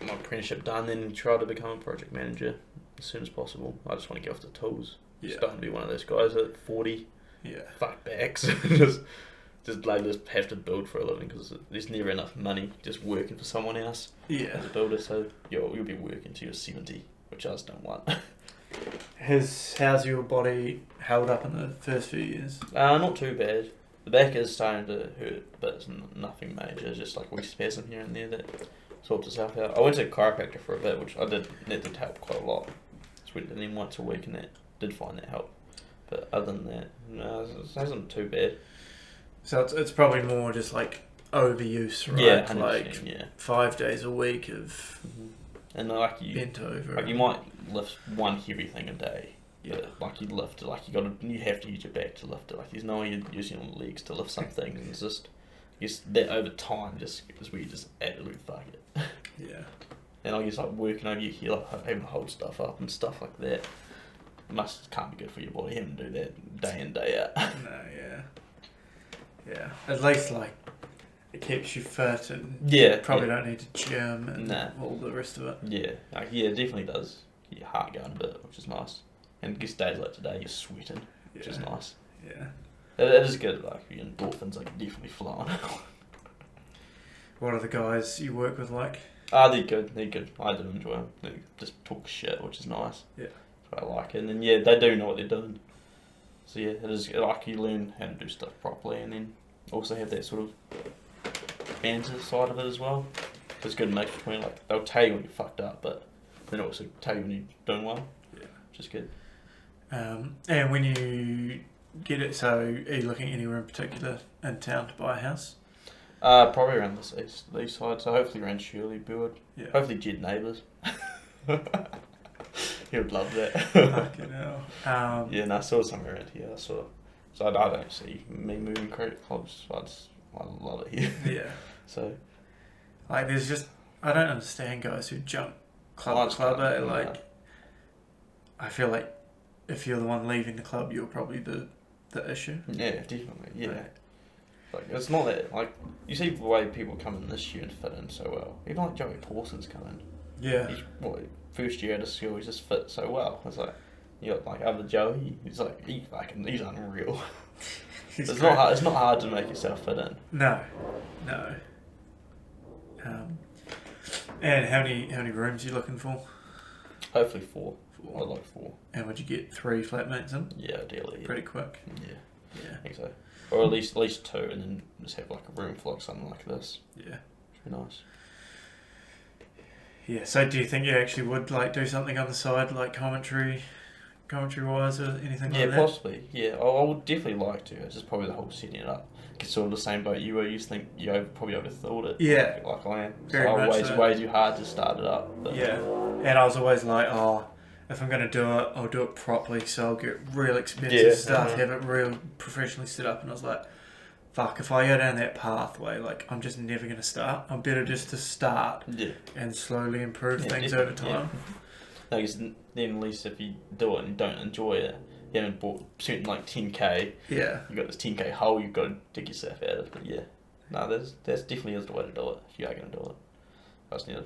my apprenticeship done, then try to become a project manager as soon as possible. I just want to get off the tools. Yeah. Just don't be one of those guys at 40. Yeah. Fuck backs. just have to build for a living because there's never enough money just working for someone else Yeah. as a builder. So you'll be working till you're 70, which I just don't want. How's your body held up in the first few years? Not too bad. The back is starting to hurt, but it's nothing major. It's just like weak spasm here and there that sorts itself out. I went to a chiropractor for a bit, which that did help quite a lot. So we did them once a week, and that did find that help. But other than that, no, it hasn't too bad. So it's probably more just like overuse, right? Yeah, 100%, like 5 days a week of and like you bent over. Like you might lift one heavy thing a day. Yeah. But like you lift it, like you have to use your back to lift it. Like there's no way you're using your legs to lift something. And it's just, I guess that over time just is where you just absolutely fuck it. Yeah. And I guess like working over your heel, like having to hold stuff up and stuff like that, can't be good for your body. Having to do that day in day out. No, yeah. At least like it keeps you fit and probably don't need to gym and all the rest of it. Yeah, definitely does. Get your heart going a bit, which is nice. And I guess days like today, you're sweating, which is nice. Yeah. It is good, like your endorphins are definitely flowing. What are the guys you work with like? They're good. I do enjoy them. They just talk shit, which is nice. Yeah. That's what I like. And then, they do know what they're doing. So, it is like you learn how to do stuff properly and then also have that sort of banter side of it as well. There's a good mix between, like, they'll tell you when you're fucked up, but then also tell you when you're doing well. Yeah. Which is good. And when you get it, so are you looking anywhere in particular in town to buy a house? Probably around this east side, so hopefully around Shirley, Burwood. Yeah. Hopefully Jed Neighbours. He would love that. Fucking hell. Yeah, and I saw somewhere around here. So I don't see me moving cricket clubs. I love it here. Yeah. So Like, there's just, I don't understand guys who jump club to club. Like, I feel like if you're the one leaving the club, you're probably the issue. yeah, definitely. Yeah. Right. Like, it's not that, like, you see the way people come in this year and fit in so well. Even like Joey Pawson's come in. Yeah. He's, first year out of school, he's just fit so well. It's like, you got like other Joey, he's unreal. He's It's great. not hard. It's not hard to make yourself fit in. No. And how many rooms are you looking for? Hopefully 4. I'd like 4. And would you get 3 flatmates in? Yeah, ideally. Yeah. Pretty quick. Yeah, Yeah. I think so. Or at least 2, and then just have like a room for like something like this. Yeah. It'd be nice. Yeah. So do you think you actually would like do something on the side, like commentary wise or anything Yeah, like that? possibly. Yeah, I would definitely like to. It's just probably the whole setting it up. It's sort of the same boat you were. You think you probably overthought it. Yeah. Like I am. Very So much so. way too hard to start it up. But Yeah. And I was always like, oh, if I'm going to do it, I'll do it properly. So I'll get real expensive Yeah. stuff, have it real professionally set up. And I was like, fuck, if I go down that pathway, like, I'm just never going to start. I'm better just to start Yeah. and slowly improve Yeah, things definitely, over time. No, because then at least if you do it and don't enjoy it, you haven't bought certain like 10k. Yeah. You got this 10k hole. You've got to dig yourself out of. But yeah, no, that's definitely is the way to do it if you are going to do it. I just need to.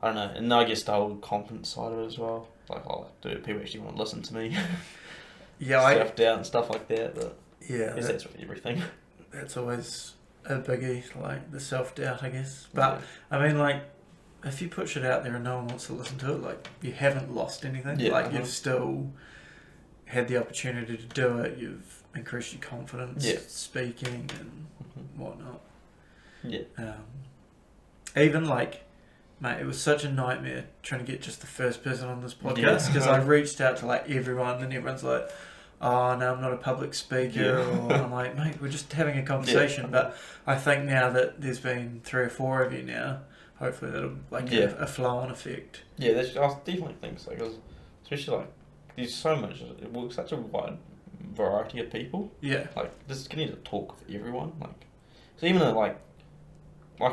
I don't know, and I guess the whole confidence side of it as well. Like, oh, do people actually want to listen to me? Yeah, Self-doubt and stuff like that. But yeah, I guess that's with everything. that's always a biggie, like the self-doubt, I guess. But, yeah. I mean, like, if you put shit out there and no one wants to listen to it, like, you haven't lost anything. Yeah, like, you've still had the opportunity to do it. You've increased your confidence, Yeah. speaking and whatnot. Yeah. Even, like, mate, it was such a nightmare trying to get just the first person on this Yeah. podcast because I reached out to, like, everyone and everyone's like, oh, no, I'm not a public speaker. Yeah. Or I'm like, mate, we're just having a conversation. Yeah. But I think now that there's been 3 or 4 of you now, hopefully that'll, like, Yeah. have a flow-on effect. Yeah, I definitely think so. Because especially like there's so much. It works such a wide variety of people. Yeah. Like this, you need to talk with everyone. Like, so even though like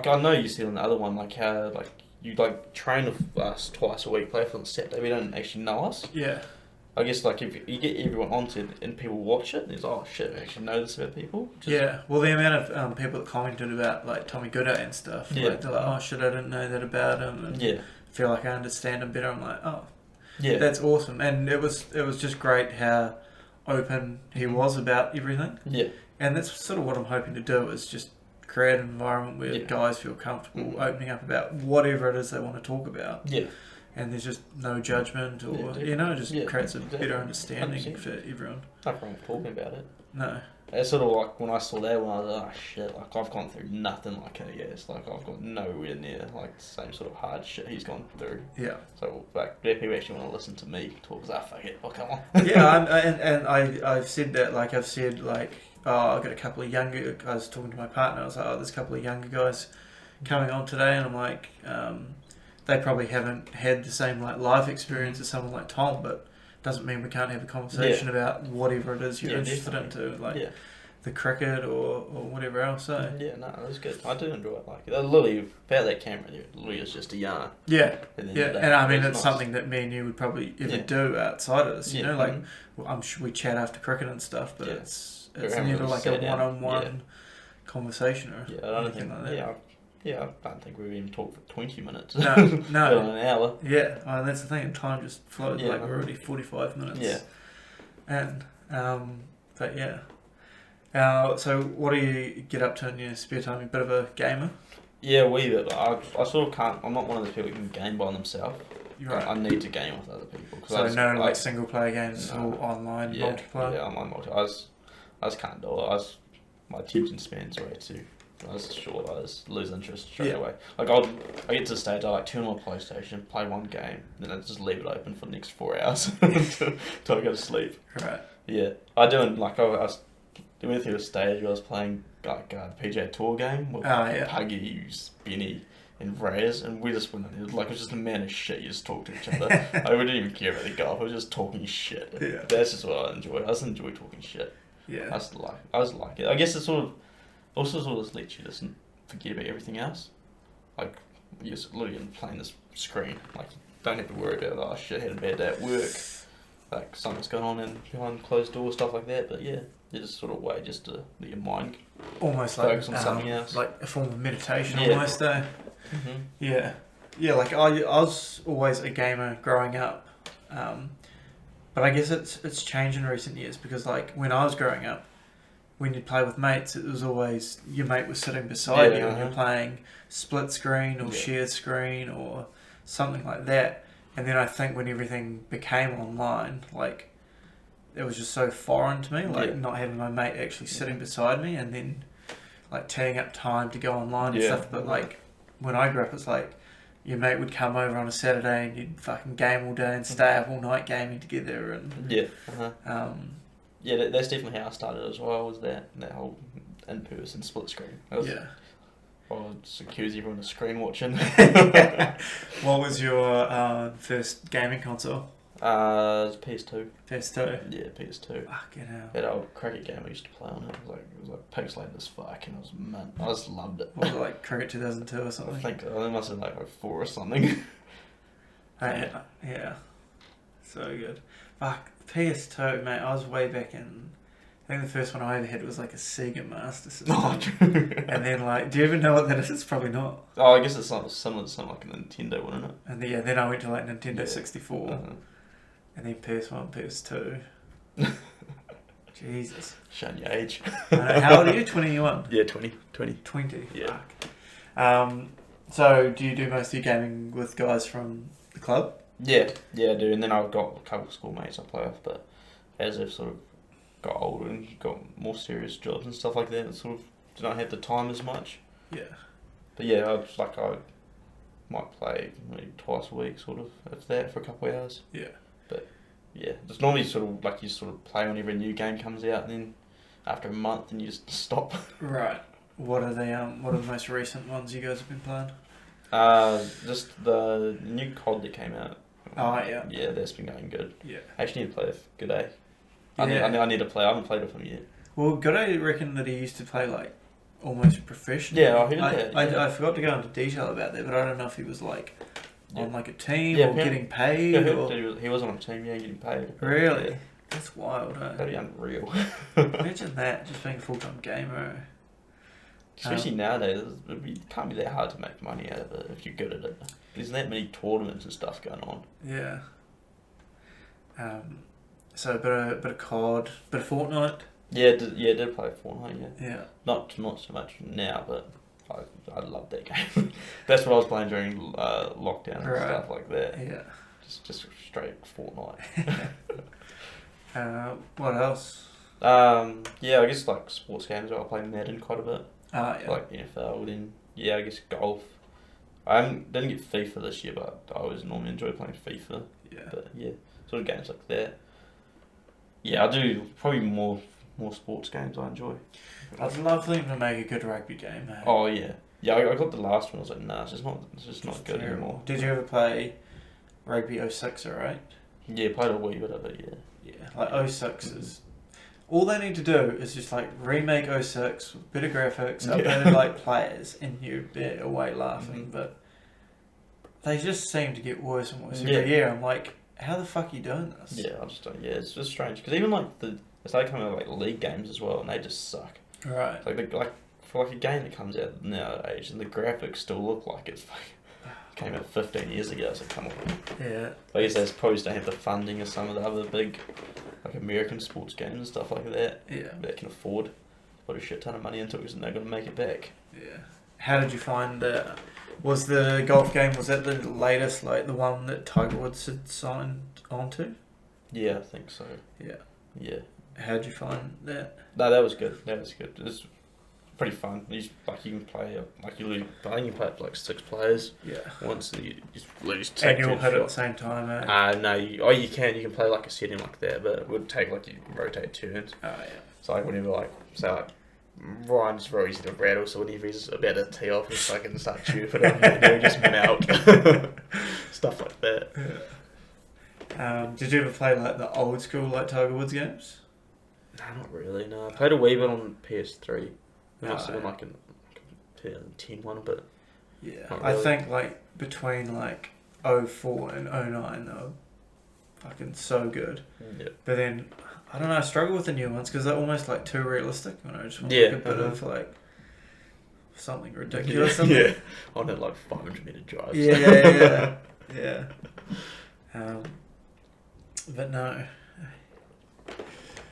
I know you see on the other one like how like you like train with us twice a week, play for on Saturday. We don't actually know us. Yeah. I guess like if you get everyone onto it and people watch it, there's oh shit, we actually know this about people. Yeah, well, the amount of people that commented about like Tommy Gooder and stuff, Yeah. like, they're like, oh shit, I didn't know that about him, and Yeah. feel like I understand him better. I'm like, oh, Yeah. that's awesome, and it was just great how open he was about everything, Yeah. and that's sort of what I'm hoping to do is just create an environment where Yeah. guys feel comfortable Mhm. opening up about whatever it is they want to talk about, Yeah. and there's just no judgment or Yeah, just yeah, creates a exactly. better understanding 100%. for everyone. Nothing wrong with talking about it. No. It's sort of like when I saw that one, I was like, oh shit, like I've gone through nothing like he has. Like I've got nowhere near like the same sort of hard shit he's gone through. Yeah. So like, if people actually want to listen to me talk, fuck it, oh come on. Yeah, I've said that, like, I've said, like, oh, I've got a couple of younger guys talking to my partner. I was like, oh, there's a couple of younger guys coming on today, and I'm like, they probably haven't had the same, like, life experience as someone like Tom, but doesn't mean we can't have a conversation about whatever it is you're interested into, like yeah. the cricket or whatever else. So Yeah, no, it was good. I do enjoy it. Like, literally, without that camera, it literally is just a yarn. yeah, And then yeah, that- and I mean, it's it's nice. something that me and you would probably ever Yeah. do outside of this. You Yeah, know, like, mhm. well, I'm sure we chat after cricket and stuff, but Yeah. it's We haven't never really like a sat down. one-on-one conversation or Yeah, I don't anything think. like that. I don't think we've even talked for 20 minutes. No, Let no. alone an hour. Yeah, that's the thing. Time just flows. Yeah. Like, we're already 45 minutes. Yeah. And but yeah. So what do you get up to in your spare time? You're a bit of a gamer. Yeah, wee bit. I sort of can't. I'm not one of those people who can game by themselves. You're right. I need to game with other people. So like single player games, No. all online, yeah, multiplayer. Yeah, online multiplayer. I just can't do it. My attention span's way too. I was short. I just lose interest straight Yeah. away. Like I get to the stage I like turn on my PlayStation, play one game, then I just leave it open for the next 4 hours until I go to sleep. Right. Yeah, I do. Like I went through a stage where I was playing like the PGA Tour game with Oh, yeah. Puggy, Benny, and Raz, and we just went in. Like, it was just a man of shit. You just talk to each other. I didn't even care about the golf. I was just talking shit. Yeah. That's just what I enjoy. I just enjoy talking shit. Yeah. I just like it. I guess it sort of lets you just forget about everything else. Like, you're just literally playing this screen. Like, you don't have to worry about, oh shit, I had a bad day at work. Like, something's going on behind closed doors, stuff like that. But yeah, it's just sort of a way just to let your mind Almost like focus on something else. like a form of meditation, Yeah. almost. Eh? Mm-hmm. Yeah, yeah. Like I was always a gamer growing up, but I guess it's changed in recent years because like when I was growing up, when you'd play with mates, it was always your mate was sitting beside you and you're playing split screen or shared screen or something like that. And then I think when everything became online, like it was just so foreign to me, like not having my mate actually sitting beside me and then like teeing up time to go online and stuff. But like when I grew up, it's like your mate would come over on a Saturday and you'd fucking game all day and stay up all night gaming together. And that's definitely how I started as well. Was that whole in-person split screen? I would just accuse everyone of screen watching. What was your first gaming console? It was PS2. PS2? Yeah, PS2. Fucking hell. That old cricket game I used to play on it. It was like pixelated as fuck, and I just loved it. What was it, like Cricket 2002 or something? I think it must have been like 4 or something. Yeah. So good. Fuck, PS2, mate, I was way back in... I think the first one I ever had was like a Sega Master System. Oh, true. And then like, do you even know what that is? It's probably not. Oh, I guess it's similar to something like a Nintendo, wouldn't it? And then I went to like Nintendo 64. And then PS1, PS2. Jesus. Showing your age. I know. How old are you? 21? Yeah, 20. 20? Yeah. Fuck. So, do you do most of your gaming with guys from the club? Yeah, I do. And then I've got a couple of schoolmates I play with, but as I've sort of got older and got more serious jobs and stuff like that, and sort of do not have the time as much. Yeah. But yeah, I might play maybe twice a week, sort of, if that, for a couple of hours. Yeah. But yeah, it's normally sort of like you sort of play whenever a new game comes out, and then after a month, and you just stop. Right. What are the most recent ones you guys have been playing? Just the new COD that came out. Oh yeah. Yeah, that's been going good. Yeah. I actually need to play with G'day. Yeah. I need to play. I haven't played with him yet. Well, Goody reckon that he used to play like almost professionally. Yeah, I heard that. I forgot to go into detail about that, but I don't know if he was like on like a team or getting paid. Yeah, I heard that he was on a team, getting paid. Really? Yeah. That's wild, huh? That'd be unreal. Imagine that, just being a full-time gamer. Especially nowadays, it can't be that hard to make money out of it if you're good at it. There's that many tournaments and stuff going on. Yeah. So a bit of COD, bit of Fortnite. Yeah, I did play Fortnite. Yeah. Not so much now, but I love that game. That's what I was playing during lockdown and stuff like that. Yeah. Just straight Fortnite. What else? I guess like sports games. I play Madden quite a bit. Yeah. Like NFL. Then I guess golf. I didn't get FIFA this year, but I always normally enjoy playing FIFA. Yeah. But yeah, sort of games like that. Yeah, I do probably more sports games I enjoy. I'd love them to make a good rugby game. Hey? Oh yeah, I got the last one. I was like, nah, it's just not good terrible. anymore. Did you ever play Rugby 06 or 8? Yeah, played a wee bit of it. Yeah. Yeah, like 06 is. All they need to do is just like remake 06 with better graphics, updated like players, and you'd be away laughing. But they just seem to get worse and worse every year. I'm like, how the fuck are you doing this? Yeah, I just don't. Yeah, it's just strange because even like it's like coming out like league games as well, and they just suck. Right. Like for like a game that comes out nowadays, and the graphics still look like it's came out 15 years ago. So come on. Yeah. I guess that's probably don't have the funding of some of the other big like American sports games and stuff like that. Yeah. That can afford put a shit ton of money into it because they're going to make it back. Yeah. How did you find that? Was the golf game, was that the latest, like the one that Tiger Woods had signed onto? Yeah, I think so. Yeah. Yeah. How did you find that? No, that was good. It's pretty fun. You can play I think you play up like 6 players. Yeah. Once you just lose. Take and you'll hit at the same time, eh? No. You can play like a setting like that, but it would take like you rotate turns. Oh yeah. So like whenever like say like Ryan's very easy to rattle, so whenever he's about to tee off, he's fucking start chirping him, and he'll just melt. Stuff like that. Did you ever play like the old school like Tiger Woods games? No, not really, no. I played a wee bit on PS3. It must have been yeah. like a 2010 one, but... Yeah, Not I really. think like between like 04 and 09 they were fucking so good. Yeah. But then I don't know, I struggle with the new ones because they're almost like too realistic. And I just want Yeah, like, a bit uh-huh. of like something ridiculous. in Yeah. there. On that like 500 meter drives. Yeah. But no.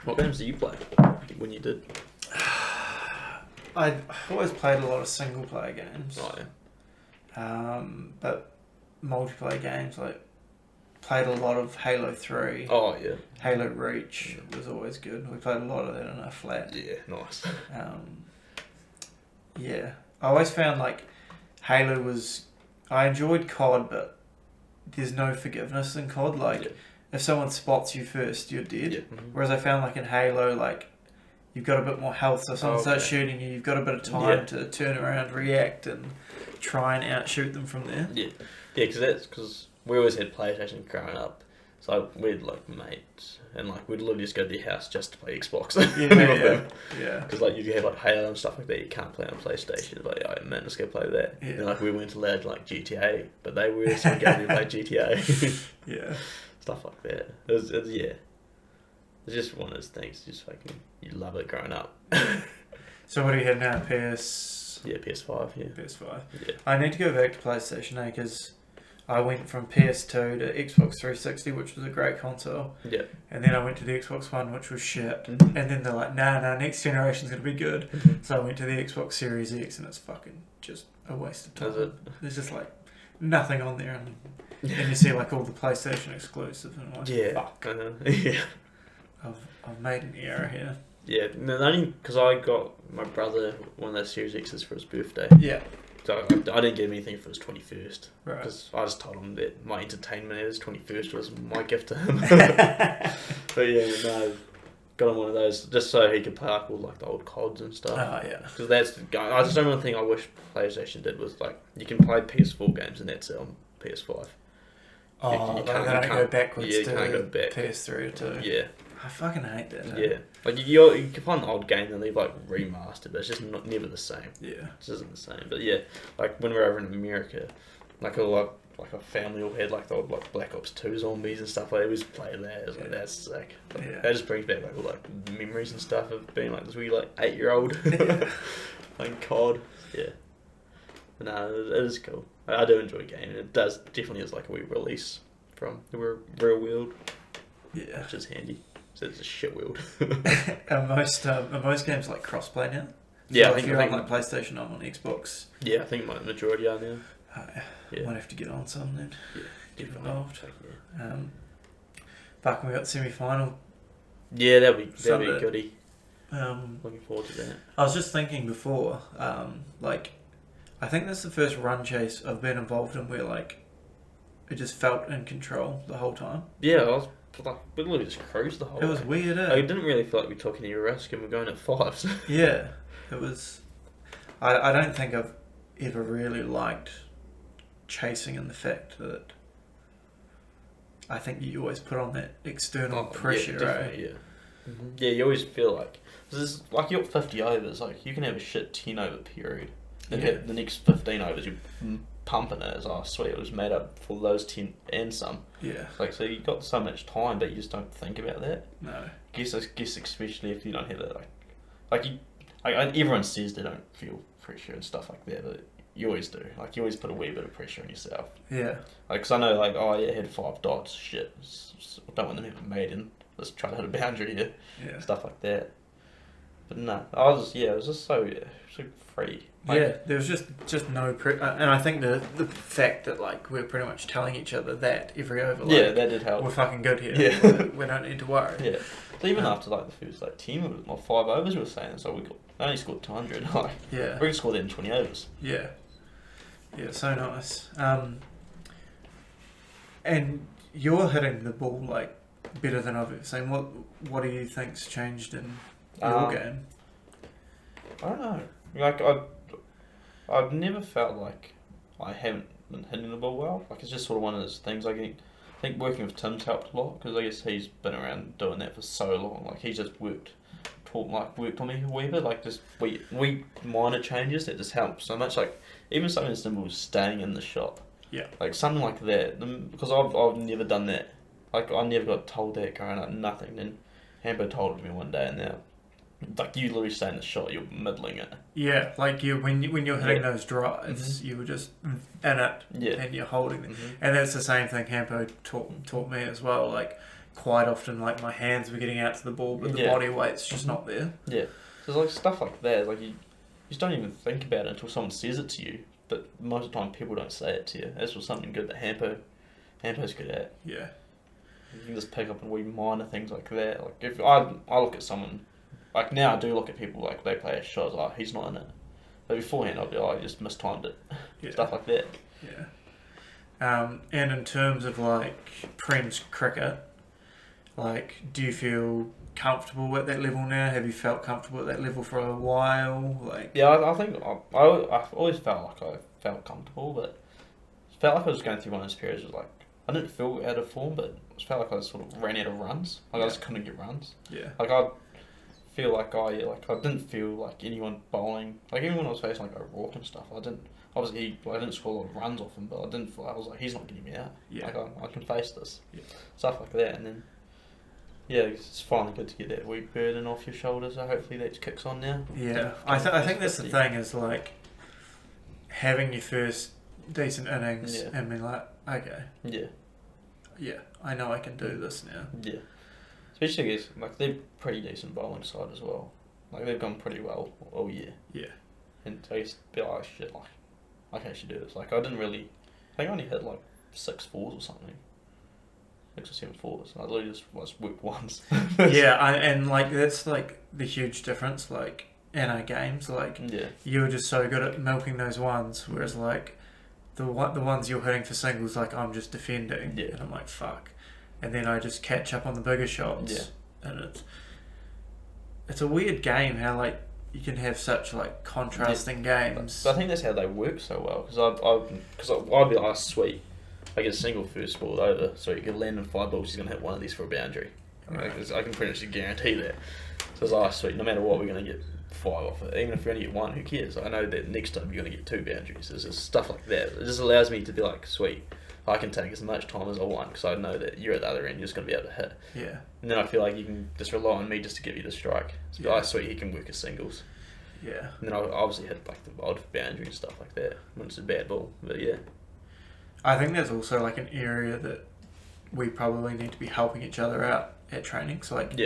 What games do you play when you did? I always played a lot of single player games. Oh yeah. But multiplayer games like played a lot of Halo 3. Oh yeah. Halo Reach was always good. We played a lot of that in our flat. Yeah, nice. Yeah, I always found like Halo was. I enjoyed COD, but there's no forgiveness in COD. Like Yeah. if someone spots you first, you're dead. Yeah. Mhm. Whereas I found like in Halo, like you've got a bit more health. So if someone starts shooting you, you've got a bit of time Yeah. to turn around, react, and try and outshoot them from there. Yeah, because we always had PlayStation growing up, so we'd like mates, and like we'd literally just go to their house just to play Xbox. Yeah. Because like you have like Halo and stuff like that, you can't play on PlayStation. Like, oh man, let's go play that. Yeah. And like we weren't allowed like GTA, but they were, so we go to play GTA. Yeah. Stuff like that. It's just one of those things. Just fucking you love it growing up. So what do you have now? PS5. PS5. Yeah. I need to go back to PlayStation because I went from PS2 to Xbox 360, which was a great console, Yeah. and then I went to the Xbox One, which was shit. Mhm. And then they're like, nah, next generation's gonna be good. Mhm. So I went to the Xbox Series X, and it's fucking just a waste of time. Is it? There's just like nothing on there, and then you see like all the PlayStation exclusives, and I'm like, Yeah. fuck, Yeah. I've made an error here. Yeah, no, only because I got my brother one of those Series X's for his birthday. Yeah, So I didn't get him anything for his 21st. right. Because I just told him that my entertainment at his 21st was my gift to him. But yeah, no, got him one of those just so he could play like all like the old CODs and stuff. Oh yeah. Because that's I just don't one thing I wish PlayStation did was like you can play PS4 games and that's it on PS5. Oh, you they can't- don't you go can't- backwards yeah, you to can't go back. PS3 or 2. Yeah, I fucking hate that. yeah. Like you can find an old game and they've like remastered, but it's just never the same. Yeah. It just isn't the same. But yeah, like when we were over in America, like a family all had like the old like Black Ops 2 zombies and stuff like that. We just played that. It was like Yeah. that's sick. Like, Yeah. That just brings back like all like memories and stuff of being like this wee like 8-year-old Yeah. playing COD. Yeah. But no, it is cool. I do enjoy gaming. It does definitely is like a wee release from the real world, Yeah. which is handy. So it's a shit world. And most games like crossplay now. Yeah, So I if think you're I on think like PlayStation, I'm on Xbox. yeah, I think my majority are now. Yeah. Might have to get on some then. Yeah, Get definitely. involved. Fuck yeah. Back when we got semi-final. Yeah, that'd be Sunday. goodie. Um, Looking forward to that. I was just thinking before, like, I think that's the first run chase I've been involved in where like it just felt in control the whole time. Yeah, I was like, we literally just cruised the whole It was way. weird, I didn't really feel like we took any risk and we're going at 5s. Yeah, it was. I don't think I've ever really liked chasing in the fact that I think you always put on that external pressure, yeah, right? definitely, yeah. Yeah, you always feel like this is like you're 50 overs. Like you can have a shit 10 over period. Then Yeah. the next 15 overs you're pumping it as oh sweet it was made up for those 10 and some. Yeah, Like so you got so much time, but you just don't think about that. no. I guess especially if you don't have that like you everyone says they don't feel pressure and stuff like that, but you always do. Like you always put a wee bit of pressure on yourself. Yeah, Like, cause I know like oh yeah, I had 5 dots. Shit, don't want them to have a maiden. Let's try to hit a boundary here. yeah. Stuff like that. But no, it was just so free. Like, Yeah, there was just no and I think the fact that like we're pretty much telling each other that every over, like, yeah, that did help. we're fucking good here. Yeah. we don't need to worry. Yeah. So even after like the first like 10 or 5 overs, we were saying so we only scored 200. Like Yeah, we could score that in 20 overs. yeah, yeah. So nice. And you're hitting the ball like better than I've ever seen. What do you think's changed in your game? I don't know. Like I've never felt like I haven't been hitting the ball well. Like it's just sort of one of those things. I think working with Tim's helped a lot because I guess he's been around doing that for so long. Like he's just worked on me a wee bit. Like just we minor changes that just help so much. Like even something as simple as staying in the shot. Yeah. Like something like that. Because I've never done that. Like I never got told that growing up. Nothing. Then Hambo told me one day, and now. Like you literally stay in the shot, you're middling it. Yeah, like when you're hitting those drives, you were just in it, and you're holding it, and that's the same thing Hampo taught me as well. Like quite often, like my hands were getting out to the ball, but the body weight's just not there. Yeah, so like stuff like that, like you just don't even think about it until someone says it to you. But most of the time, people don't say it to you. That's just something good that Hampo's good at. Yeah, you can just pick up on wee minor things like that. Like if I look at someone. Like now I do look at people like they play a shot, I was like, he's not in it. But beforehand I'd be like, I just mistimed it. Yeah. Stuff like that. Yeah. And in terms of like Prem's cricket, like do you feel comfortable at that level now? Have you felt comfortable at that level for a while? Like yeah, I think I've always felt like I felt comfortable, but felt like I was going through one of those periods where like I didn't feel out of form, but I felt like I sort of ran out of runs. Like I just couldn't get runs. Yeah. Like I feel like I didn't feel like anyone bowling. Like even when I was facing like O'Rourke and stuff, I didn't score a lot of runs off him, but I didn't feel I was like he's not getting me out. Yeah. Like I can face this. Yeah. Stuff like that, and then yeah, it's finally good to get that wee burden off your shoulders. So hopefully that kicks on now. Yeah, I think that's the thing is like having your first decent innings and being like, okay, yeah, I know I can do this now. Yeah. Especially, I guess, like, they're pretty decent bowling side as well. Like, they've gone pretty well all year. Yeah. And I used to be like, shit, like, I can actually do this. Like, I think I only had, like, 6 fours or something. 6 or 7 fours. I literally just worked once. And, like, that's, like, the huge difference, like, in our games. Like, you were just so good at milking those ones, whereas, like, the ones you're hitting for singles, like, I'm just defending. Yeah. And I'm like, fuck. And then I just catch up on the bigger shots. Yeah. And it's a weird game how like you can have such like contrasting games. But I think that's how they work so well because I'd be like, sweet, I get a single first ball over, so you can land in 5 balls. He's gonna hit one of these for a boundary. Right. I can pretty much guarantee that. So it's like, sweet, no matter what, we're gonna get 5 off it. Even if we only get 1, who cares? I know that next time you're gonna get 2 boundaries. It's just stuff like that. It just allows me to be like, sweet. I can take as much time as I want because I know that you're at the other end, you're just going to be able to hit. Yeah. And then I feel like you can just rely on me just to give you the strike. So like, sweet, he can work his singles. Yeah. And then I obviously hit like the odd boundary and stuff like that when it's a bad ball. But yeah. I think there's also like an area that we probably need to be helping each other out at training. So like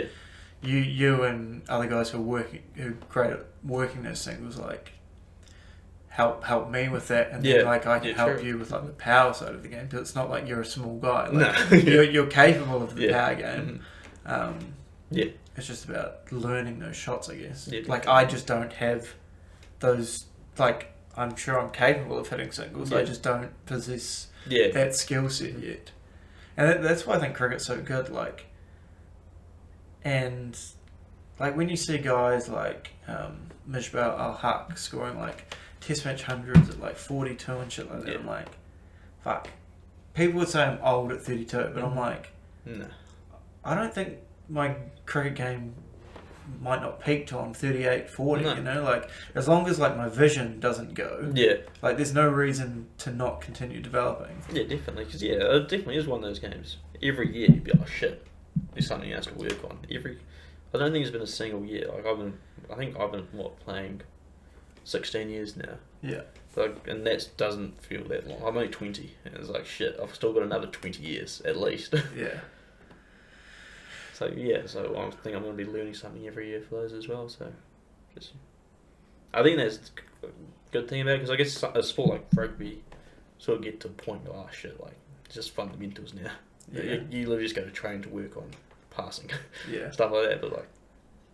you and other guys who are great at working those singles, like help me with that, and then like I can help you with like the power side of the game, because it's not like you're a small guy. Like, no, you're capable of the power game. It's just about learning those shots, I guess. Like I just don't have those. Like I'm sure I'm capable of hitting singles. I just don't possess that skill set yet, and that's why I think cricket's so good. Like, and like when you see guys like Misbah Al-Haq scoring like Test match hundreds at like 42 and shit like that. I'm like, fuck. People would say I'm old at 32, but I'm like, no. I don't think my cricket game might not peak till I'm 38, 40, you know? Like, as long as like my vision doesn't go, like there's no reason to not continue developing. Yeah, definitely. Because it definitely is one of those games. Every year you'd be like, shit, there's something else to work on. I don't think it's been a single year. Like I think I've been playing 16 years now. Yeah. Like, and that doesn't feel that long. I'm only 20, and it's like, shit, I've still got another 20 years, at least. Yeah. So, I think I'm going to be learning something every year for those as well, so... I think that's a good thing about it, because I guess a sport like rugby sort of get to a point where, oh, shit, like, it's just fundamentals now. Yeah. You literally just go to train to work on passing. Yeah. Stuff like that, but, like,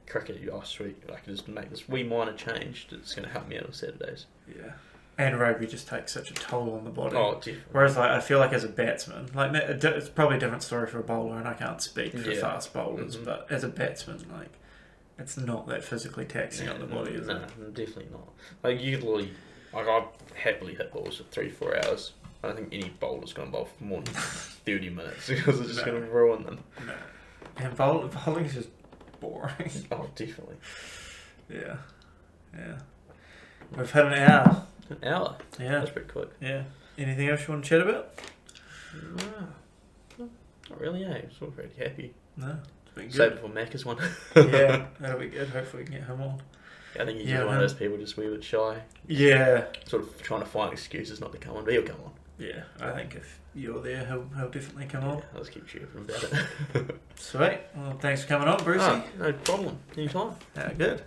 cricket, sweet, I can just make this wee minor change that's going to help me out on Saturdays. Yeah. And rugby just takes such a toll on the body. Oh, definitely. Whereas like, I feel like as a batsman, like it's probably a different story for a bowler, and I can't speak for fast bowlers, but as a batsman, like it's not that physically taxing on the body, is no, it? definitely not. Like you could literally, like I'd happily hit balls for 3-4 hours. I don't think any bowler's going to bowl for more than 30 minutes because it's just going to ruin them. No. And bowling is just boring. Oh, definitely. Yeah. We've had an hour. An hour? Yeah. That's pretty quick. Yeah. Anything else you want to chat about? No, not really, eh? I'm sort of pretty happy. No. It's been good. Save it for Macca's one. Yeah, that'll be good. Hopefully we can get him on. I think he's just one of those people just a wee bit shy. Yeah. Sort of trying to find excuses not to come on, but he'll come on. Yeah, I think if you're there, he'll definitely come on. Yeah, I'll just keep chirping about it. Sweet. Well, thanks for coming on, Brucey. No problem. Anytime. Yeah, good.